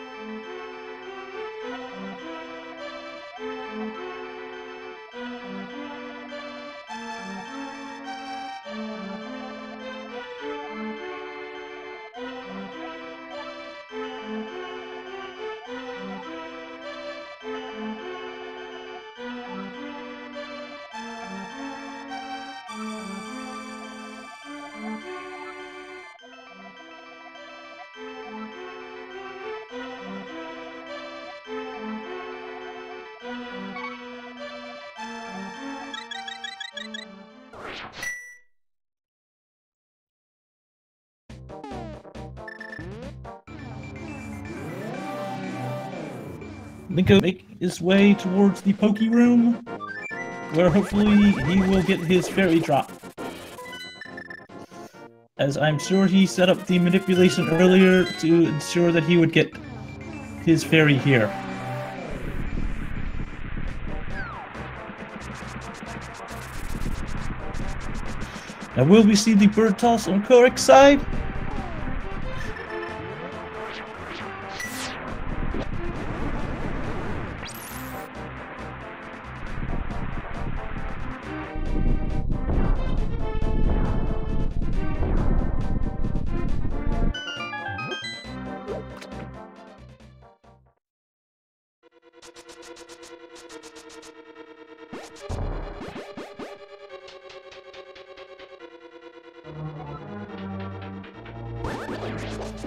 Linko make his way towards the Poke Room, where hopefully he will get his fairy drop. As I'm sure he set up the manipulation earlier to ensure that he would get his fairy here. Now will we see the bird toss on Kohrek's side?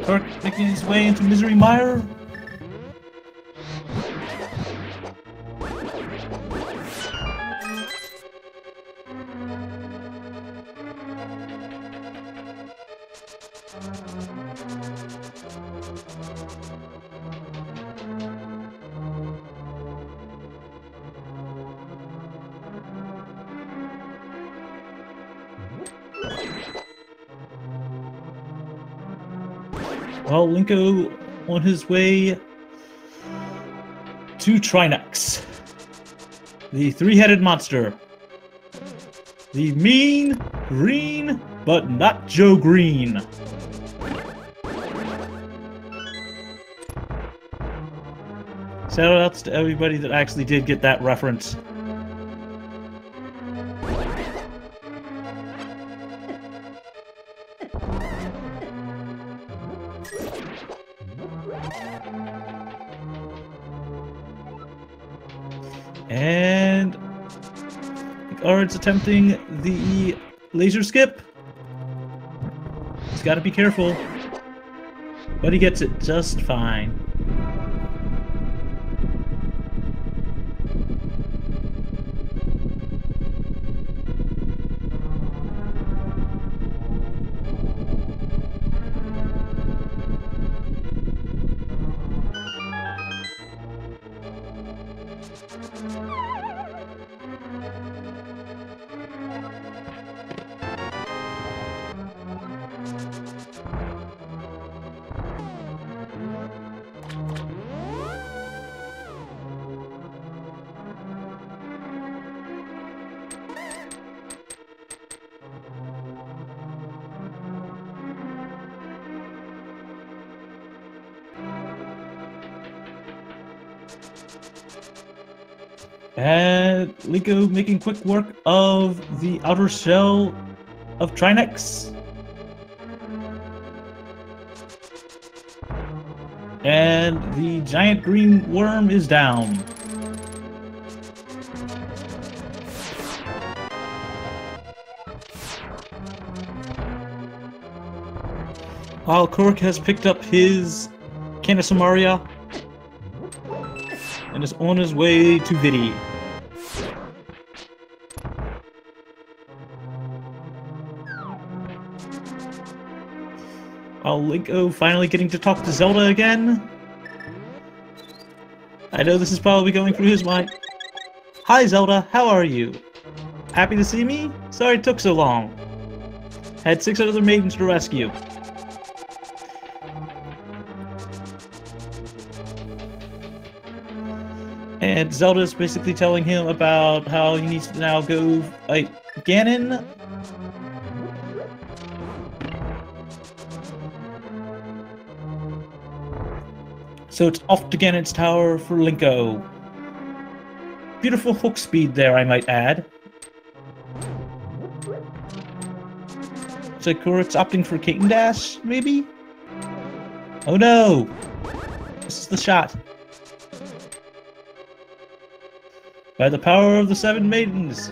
Kohrek making his way into Misery Mire. Well, Linko on his way to Trinox, the three-headed monster. The mean green, but not Joe Green. Shoutouts to everybody that actually did get that reference. And Linkorange attempting the laser skip. gotta be careful. But he gets it just fine. And Liko making quick work of the outer shell of Trinex. And the giant green worm is down. While Kohrek has picked up his Canisamaria and is on his way to Vidi. While Linko finally getting to talk to Zelda again. I know this is probably going through his mind. Hi Zelda, how are you? Happy to see me? Sorry it took so long. Had 6 other maidens to rescue. And Zelda's basically telling him about how he needs to now go fight Ganon. So it's off to Ganon's tower for Linko. Beautiful hook speed there, I might add. So Kohrek's opting for Kate Dash, maybe? Oh no! This is the shot. By the power of the 7 maidens!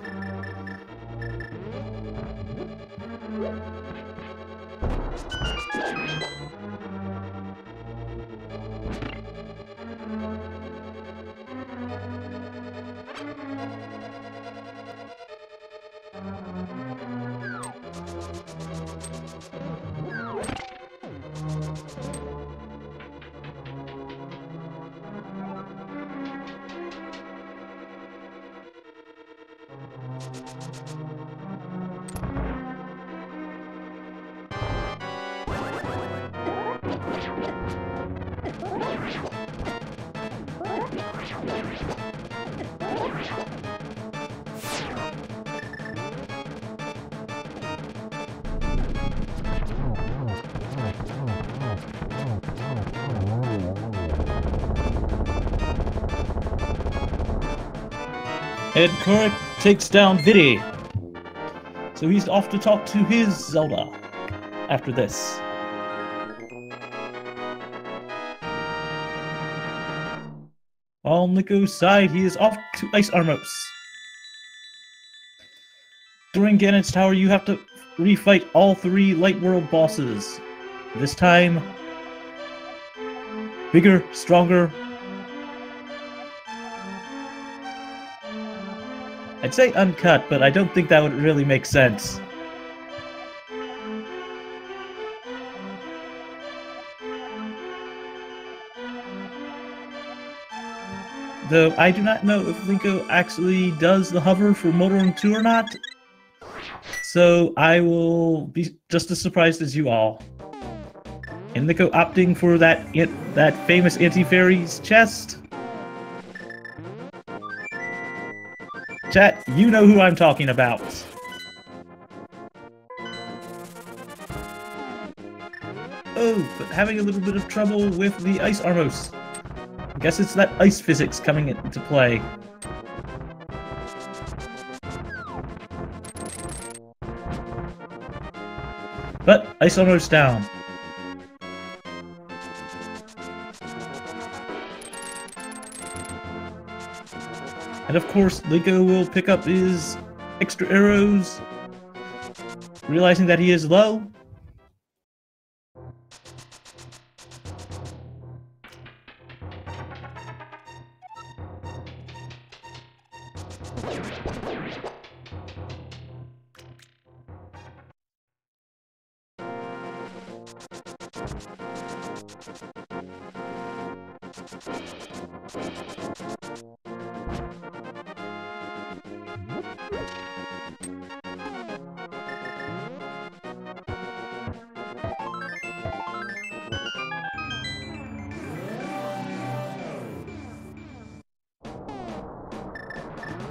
And Kohrek takes down Vidi. So he's off to talk to his Zelda after this. On Linko's side, he is off to Ice Armos. During Ganon's tower, you have to refight all 3 Light World bosses. This time, bigger, stronger. I'd say uncut, but I don't think that would really make sense. Though I do not know if Linko actually does the hover for Motoring 2 or not. So I will be just as surprised as you all. And Linko opting for that famous Anti-Fairy's chest. Chat, you know who I'm talking about. Oh, but having a little bit of trouble with the Ice Armos. I guess it's that ice physics coming into play. But Ice Armos down. And of course, Linko will pick up his extra arrows, realizing that he is low.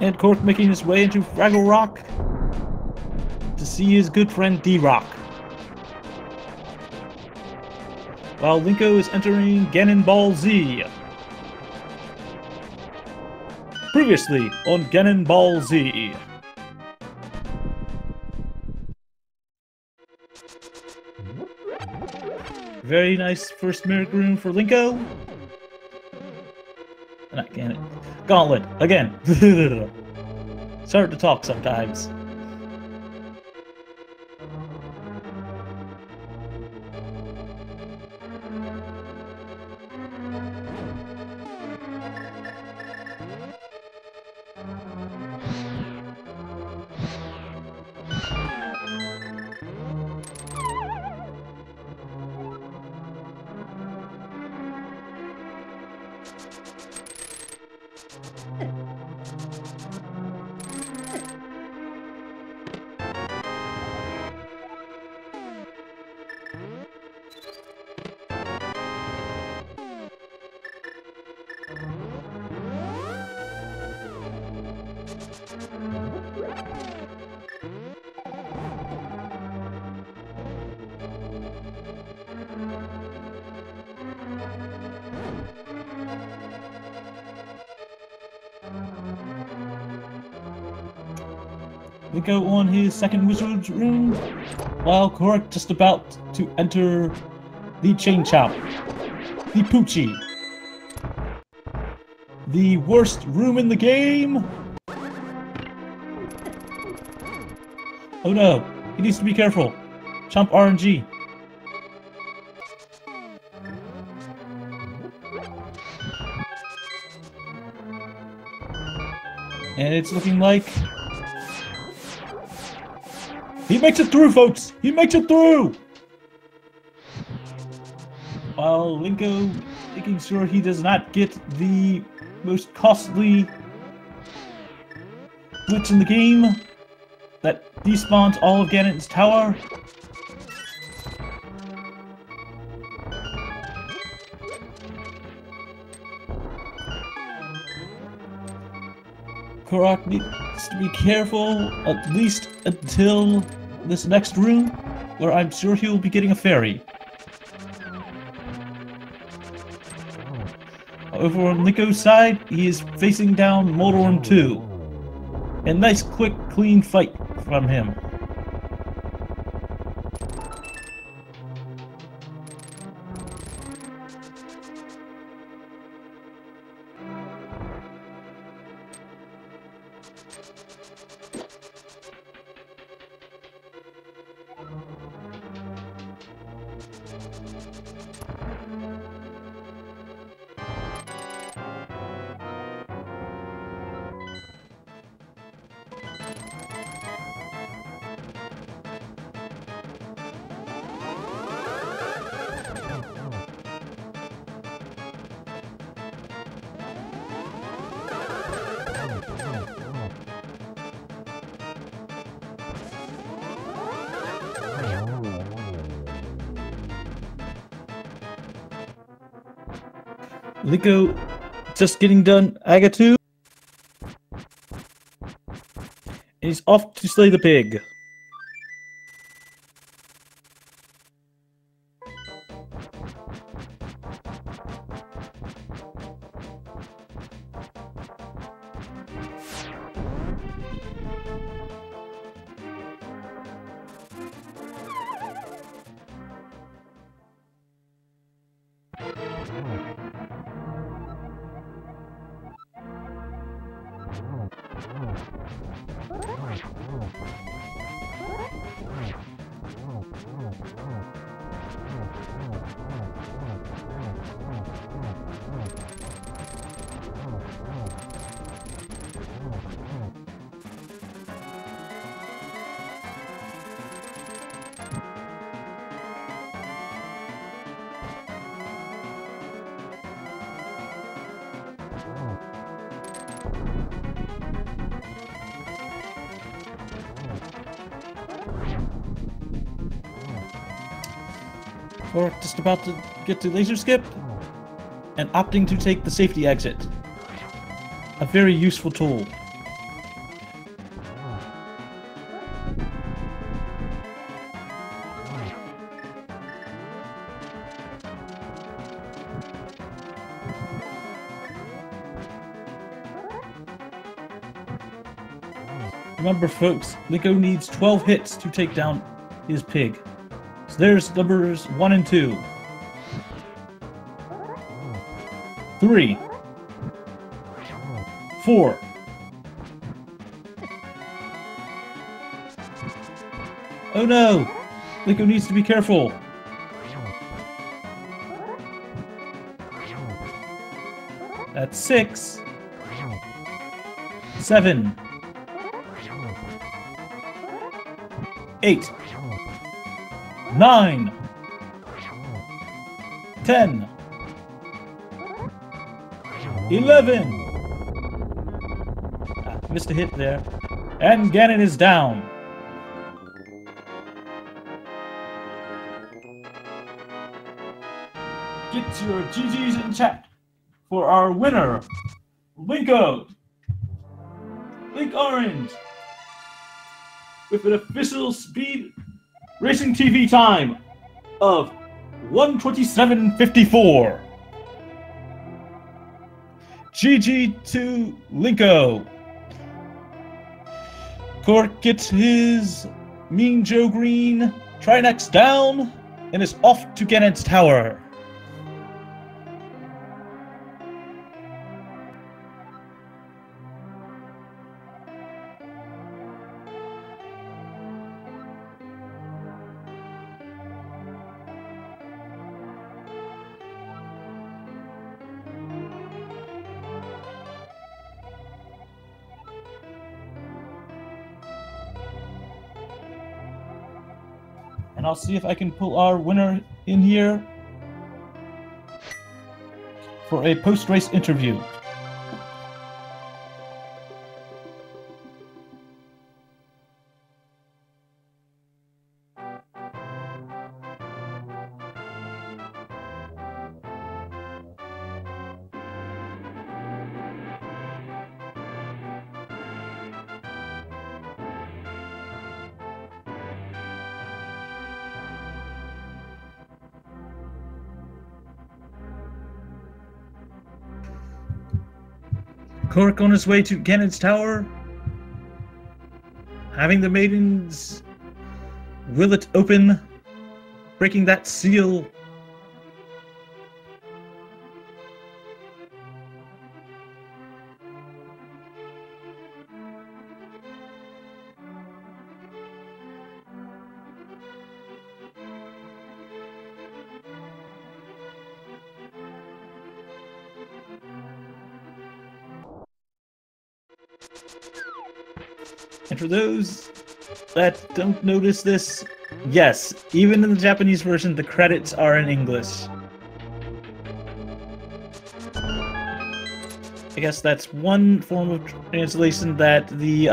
And Kohrek making his way into Fraggle Rock to see his good friend D-Rock. While Linko is entering Ganon Ball Z. Previously on Ganon Ball Z. Very nice first mimic room for Linko. Not Ganon. Gauntlet, again. It's hard to talk sometimes. We go on his second wizard's room, while Kohrek just about to enter the Chain Chomp, the Poochie, the worst room in the game. Oh no, he needs to be careful. Chomp RNG. And it's looking like he makes it through, folks! He makes it through! While Linko making sure he does not get the most costly glitch in the game that despawns all of Ganon's tower. Kohrek needs to be careful, at least until this next room, where I'm sure he will be getting a fairy. Over on Linko's side, he is facing down Moldorm 2. A nice, quick, clean fight from him. Linko just getting done Agatu. And he's off to slay the pig. Or just about to get to laser skip and opting to take the safety exit. A very useful tool. Remember, folks, Linko needs 12 hits to take down his pig. So there's numbers 1 and 2. 3. 4. Oh no! Linko needs to be careful. That's 6. 7. 8. 9. 10. 11. Missed a hit there. And Ganon is down. Get your GGs in chat for our winner, Linkorange, with an official speed racing TV time of 1:27:54. GG to Linko. Kohrek gets his Mean Joe Green Trinex down and is off to Ganon's tower. And I'll see if I can pull our winner in here for a post-race interview. Kohrek on his way to Ganon's tower, having the maidens will it open, breaking that seal. And for those that don't notice this, yes, even in the Japanese version, the credits are in English. I guess that's one form of translation that the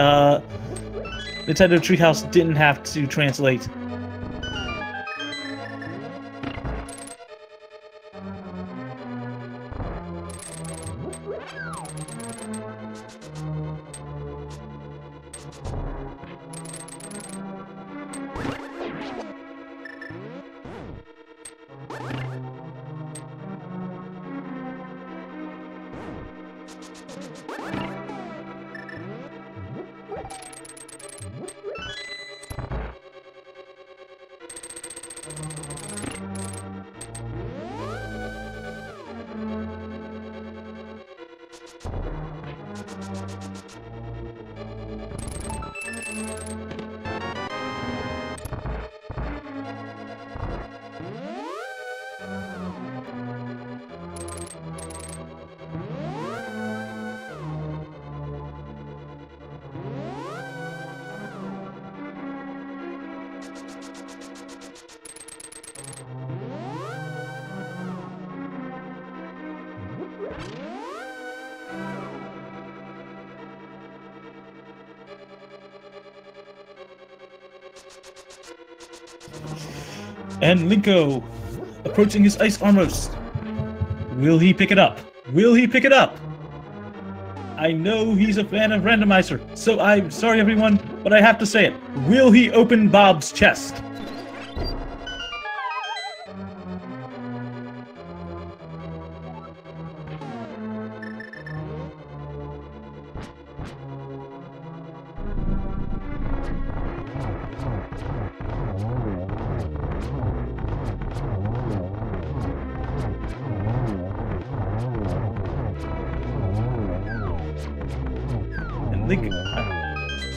Nintendo Treehouse didn't have to translate. And Linko approaching his ice armrest. Will he pick it up? Will he pick it up? I know he's a fan of Randomizer, so I'm sorry everyone, but I have to say it. Will he open Bob's chest?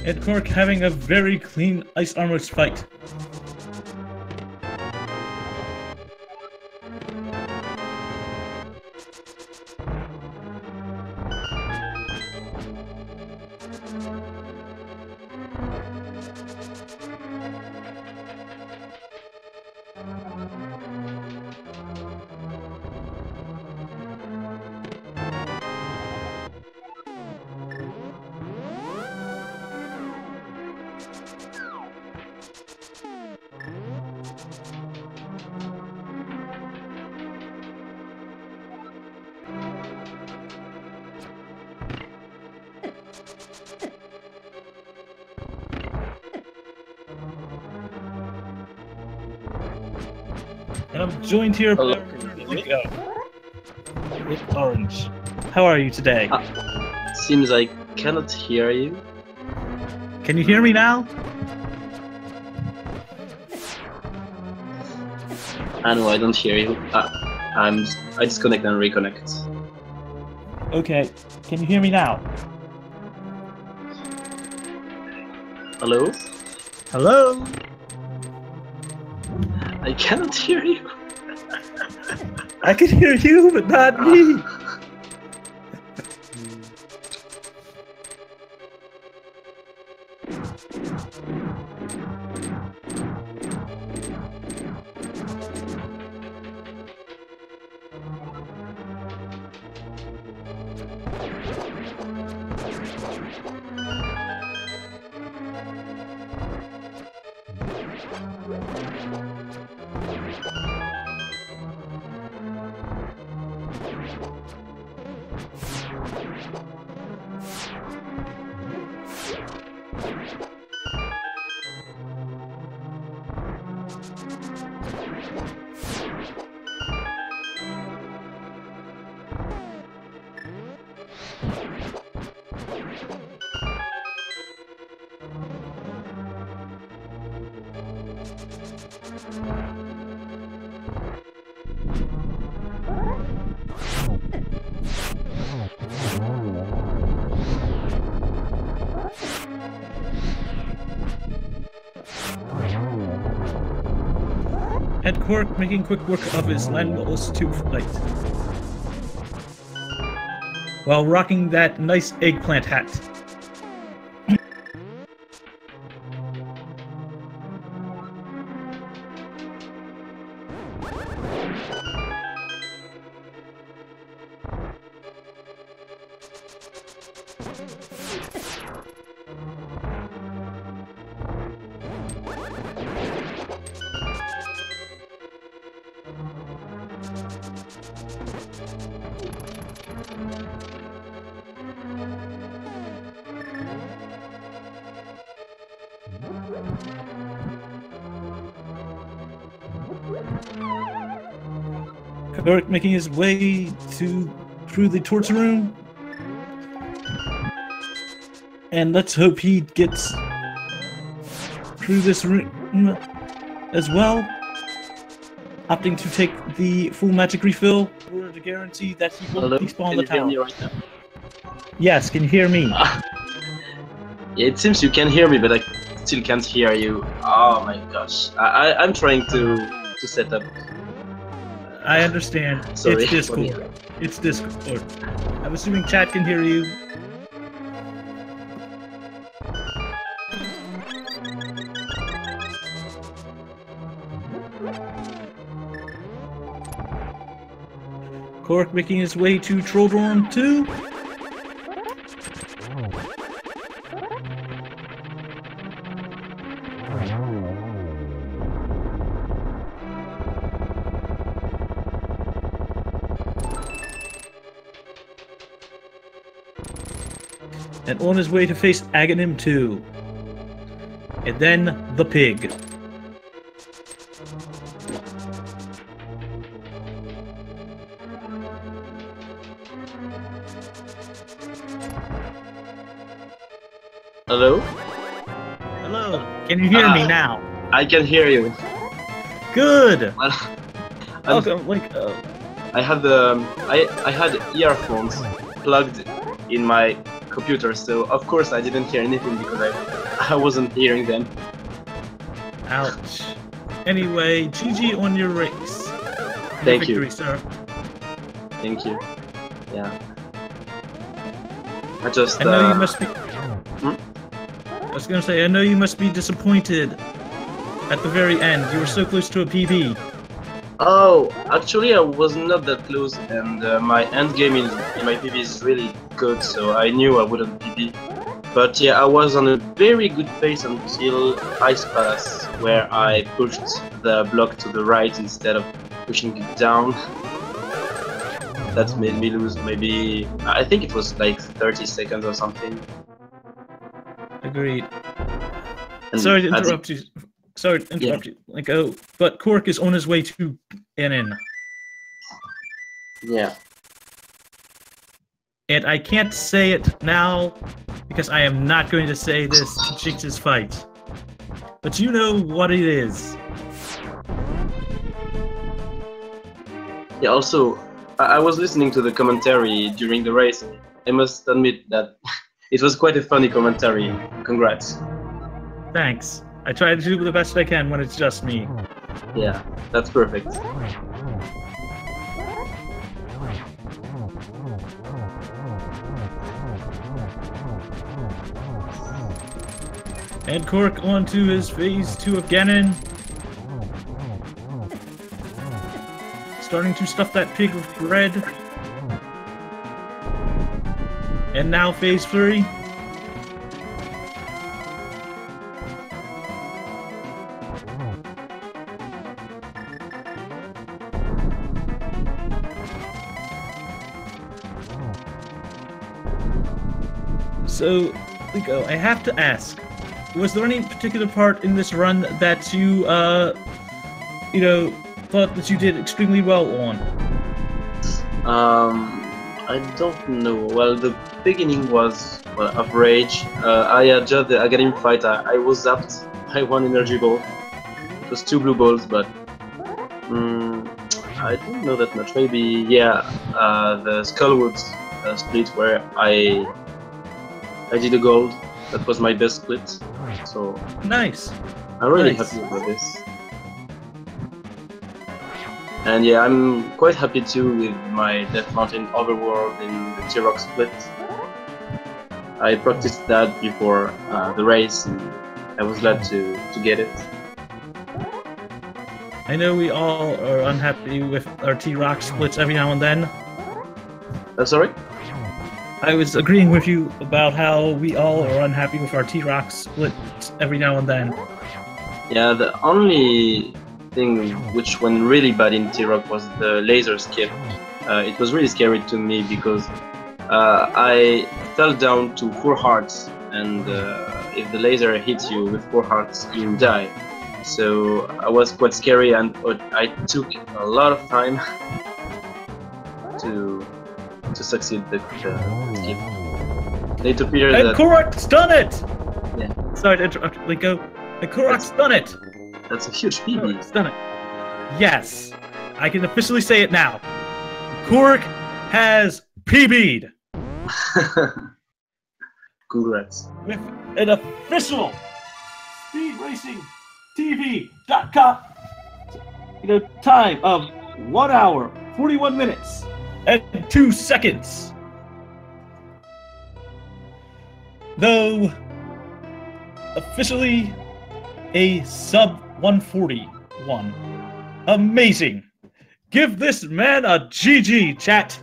And Kohrek having a very clean ice armrest fight. And I'm joined here by Linkorange. How are you today? Seems I cannot hear you. Can you hear me now? No, I don't hear you. I disconnect and reconnect. Okay, can you hear me now? Hello? Hello? I cannot hear you. I can hear you, but not me. And Kohrek making quick work of his landless 2 fight, while rocking that nice eggplant hat. Kohrek making his way through the torture room, and let's hope he gets through this room as well, opting to take the full magic refill for the guarantee that he will despawn the tower. Can you hear me right now? Yes, can you hear me? Yeah, it seems you can hear me, but I still can't hear you. Oh my gosh, I'm trying to set up. I understand. Sorry. It's Discord. It's Discord. I'm assuming chat can hear you. Kohrek making his way to Troll Dorm 2. and on his way to face Aghanim 2. And then the pig. Hello? Hello, can you hear me now? I can hear you. Good! Well, Welcome, I had earphones plugged in my computer, so of course I didn't hear anything because I wasn't hearing them. ouch. Anyway, GG on your race. Thank Victory, you. sir. Thank you. Yeah. I just. I know you must be. Hmm? I was gonna say, I know you must be disappointed at the very end. You were so close to a PB. Oh, actually, I was not that close, and my end game in my PB is really good, so I knew I wouldn't PB. But yeah, I was on a very good pace until Ice Palace, where I pushed the block to the right instead of pushing it down. That made me lose maybe, I think it was like 30 seconds or something. Agreed. And Sorry to interrupt you. Sorry to interrupt you. But Kohrek is on his way to NN. Yeah. And I can't say it now because I am not going to say this to jinx his fight. But you know what it is. Yeah, also, I was listening to the commentary during the race. I must admit that it was quite a funny commentary. Congrats. Thanks. I try to do the best I can when it's just me. Yeah, that's perfect. And Kohrek onto his phase 2 of Ganon. Starting to stuff that pig with bread. And now phase 3. So, Linko, I have to ask, was there any particular part in this run that you, thought that you did extremely well on? I don't know. Well, the beginning was average. I had just the Aghanim fight. I was zapped by one energy ball. It was 2 blue balls, but I don't know that much. Maybe, yeah, the Skullwood split where I did a gold. That was my best split. So Nice. I'm really Nice. happy about this. And yeah, I'm quite happy too with my Death Mountain Overworld in the T-Rock split. I practiced that before the race, and I was glad to get it. I know we all are unhappy with our T-Rock splits every now and then. Sorry? I was agreeing with you about how we all are unhappy with our T-Rock splits every now and then. Yeah, the only thing which went really bad in T-Rock was the laser skip. It was really scary to me because I fell down to 4 hearts, and if the laser hits you with 4 hearts, you die. So I was quite scary, and I took a lot of time to succeed the skip. It appeared And that Kohrek's done it! Yeah. Sorry to interrupt, Linko. And Kohrek's done it! that's a huge PB. Kohrek's done it. Yes, I can officially say it now. Kohrek has PB'd Congrats. with an official SpeedRacingTV.com time of 1 hour, 41 minutes, and 2 seconds. Though officially a sub 141. Amazing. Give this man a GG, chat.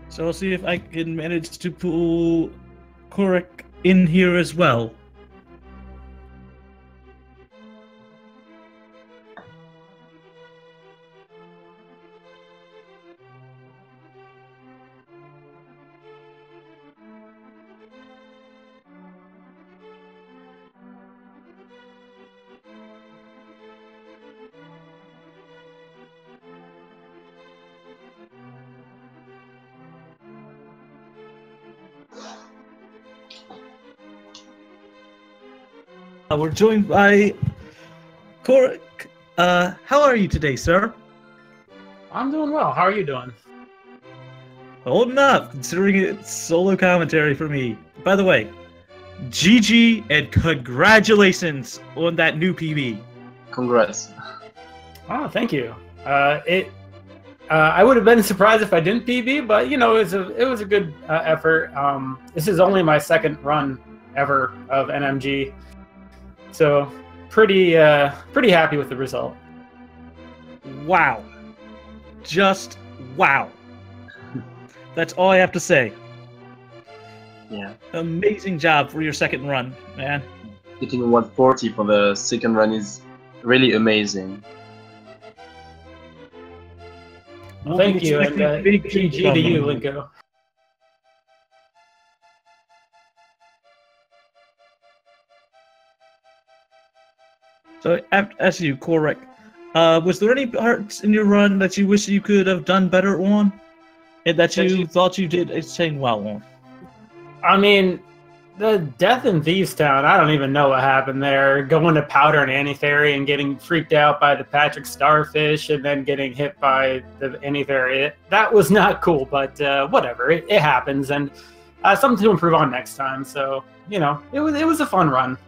So I'll see if I can manage to pull Kohrek in here as well. We're joined by Kohrek. How are you today, sir? I'm doing well. How are you doing? Holding up, considering it's solo commentary for me. By the way, GG and congratulations on that new PB. Congrats. Oh, thank you. I would have been surprised if I didn't PB, but you know, it was a good effort. This is only my second run ever of NMG, so pretty happy with the result. Wow, just wow. That's all I have to say. Yeah. Amazing job for your second run, man. Hitting 140 for the second run is really amazing. Well, thank you, and GG to you, Linko. So, as you, Kohrek, was there any parts in your run that you wish you could have done better on, and that you thought you did insane well on? I mean, the death in Thieves Town, I don't even know what happened there. Going to Powder and Annie-Theory and getting freaked out by the Patrick Starfish and then getting hit by the Annie-Theory. That was not cool, but whatever. It happens, and something to improve on next time. So, you know, it was a fun run.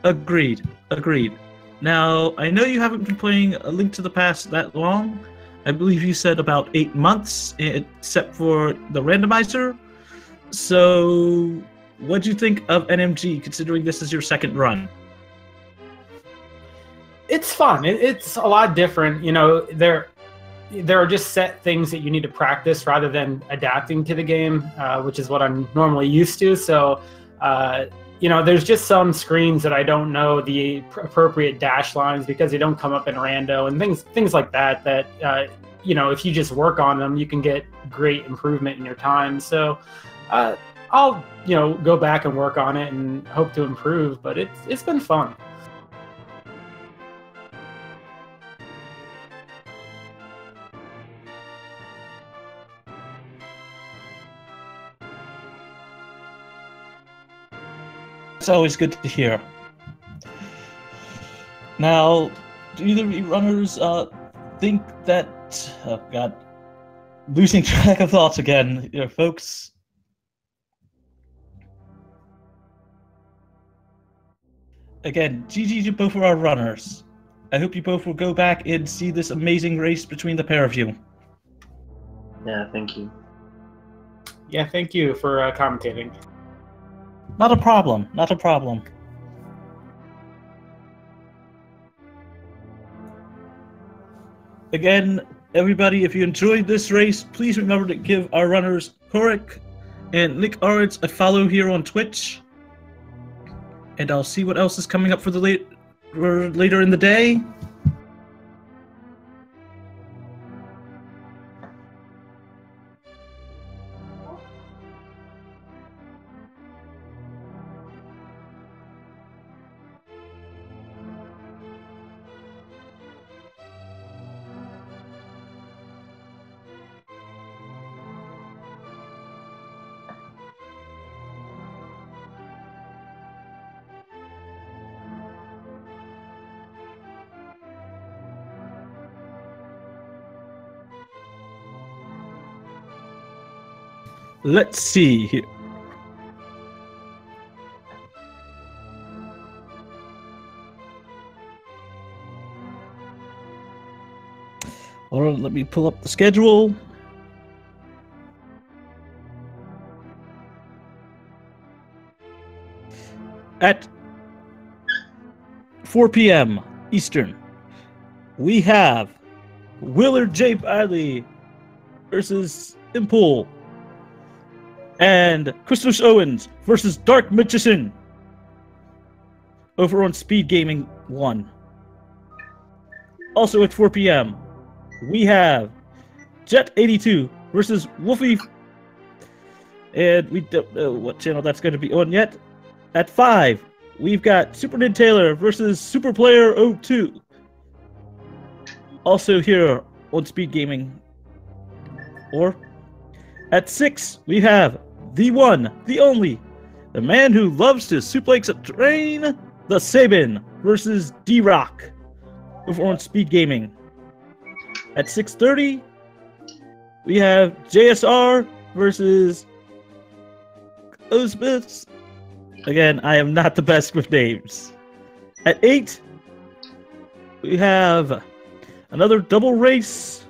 Agreed. Now, I know you haven't been playing A Link to the Past that long. I believe you said about 8 months, except for the randomizer. So, what do you think of NMG, considering this is your second run? It's fun. It's a lot different. You know, there are just set things that you need to practice rather than adapting to the game, which is what I'm normally used to. So, you know, there's just some screens that I don't know the appropriate dash lines because they don't come up in rando and things like that. That you know, if you just work on them, you can get great improvement in your time. So. I'll, you know, go back and work on it and hope to improve, but it's been fun. It's always good to hear. Now, do either of you runners think that... Oh, God. Losing track of thoughts again, you know, folks. Again, GG to both of our runners. I hope you both will go back and see this amazing race between the pair of you. Yeah, thank you. Yeah, thank you for commentating. Not a problem, not a problem. Again, everybody, if you enjoyed this race, please remember to give our runners Kohrek and Linkorange a follow here on Twitch. And I'll see what else is coming up for the later in the day. Let's see here. Hold on, let me pull up the schedule. At 4 p.m. Eastern, we have Willard J. Biley versus Impul. And Christos Owens versus Dark Magician over on Speed Gaming 1. Also at 4 p.m., we have Jet82 versus Wolfie, and we don't know what channel that's going to be on yet. At 5, we've got Super Nid Taylor versus Super Player 02. Also here on Speed Gaming 4. At 6, we have the one, the only, the man who loves to suplex a train, the Sabin versus D-Rock over on Speed Gaming. At 6:30, we have JSR versus Osbus. Again, I am not the best with names. At 8, we have another double race.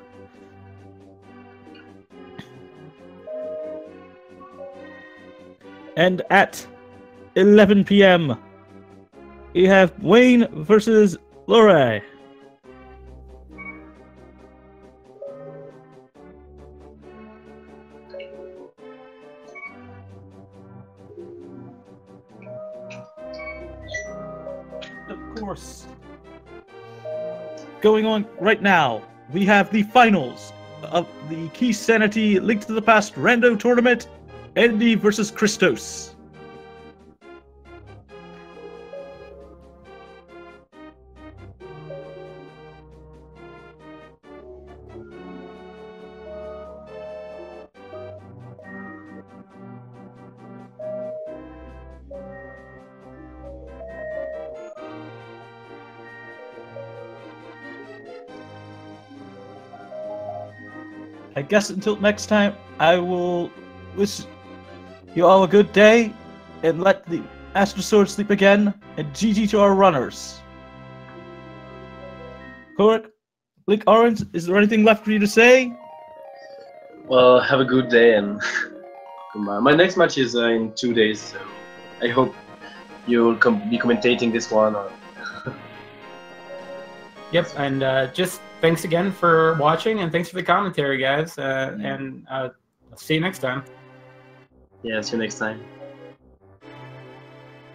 And at 11 p.m., we have Wayne versus Lore. Of course, going on right now, we have the finals of the Key Sanity Link to the Past Rando Tournament, Andy versus Christos. I guess until next time, I will wish you all a good day and let the Astro Sword sleep again, and GG to our runners. Kohrek, Linkorange, is there anything left for you to say? Well, have a good day, and my next match is in 2 days, so I hope you'll be commentating this one. Yep, and just thanks again for watching, and thanks for the commentary, guys. And see you next time. Yeah, see you next time.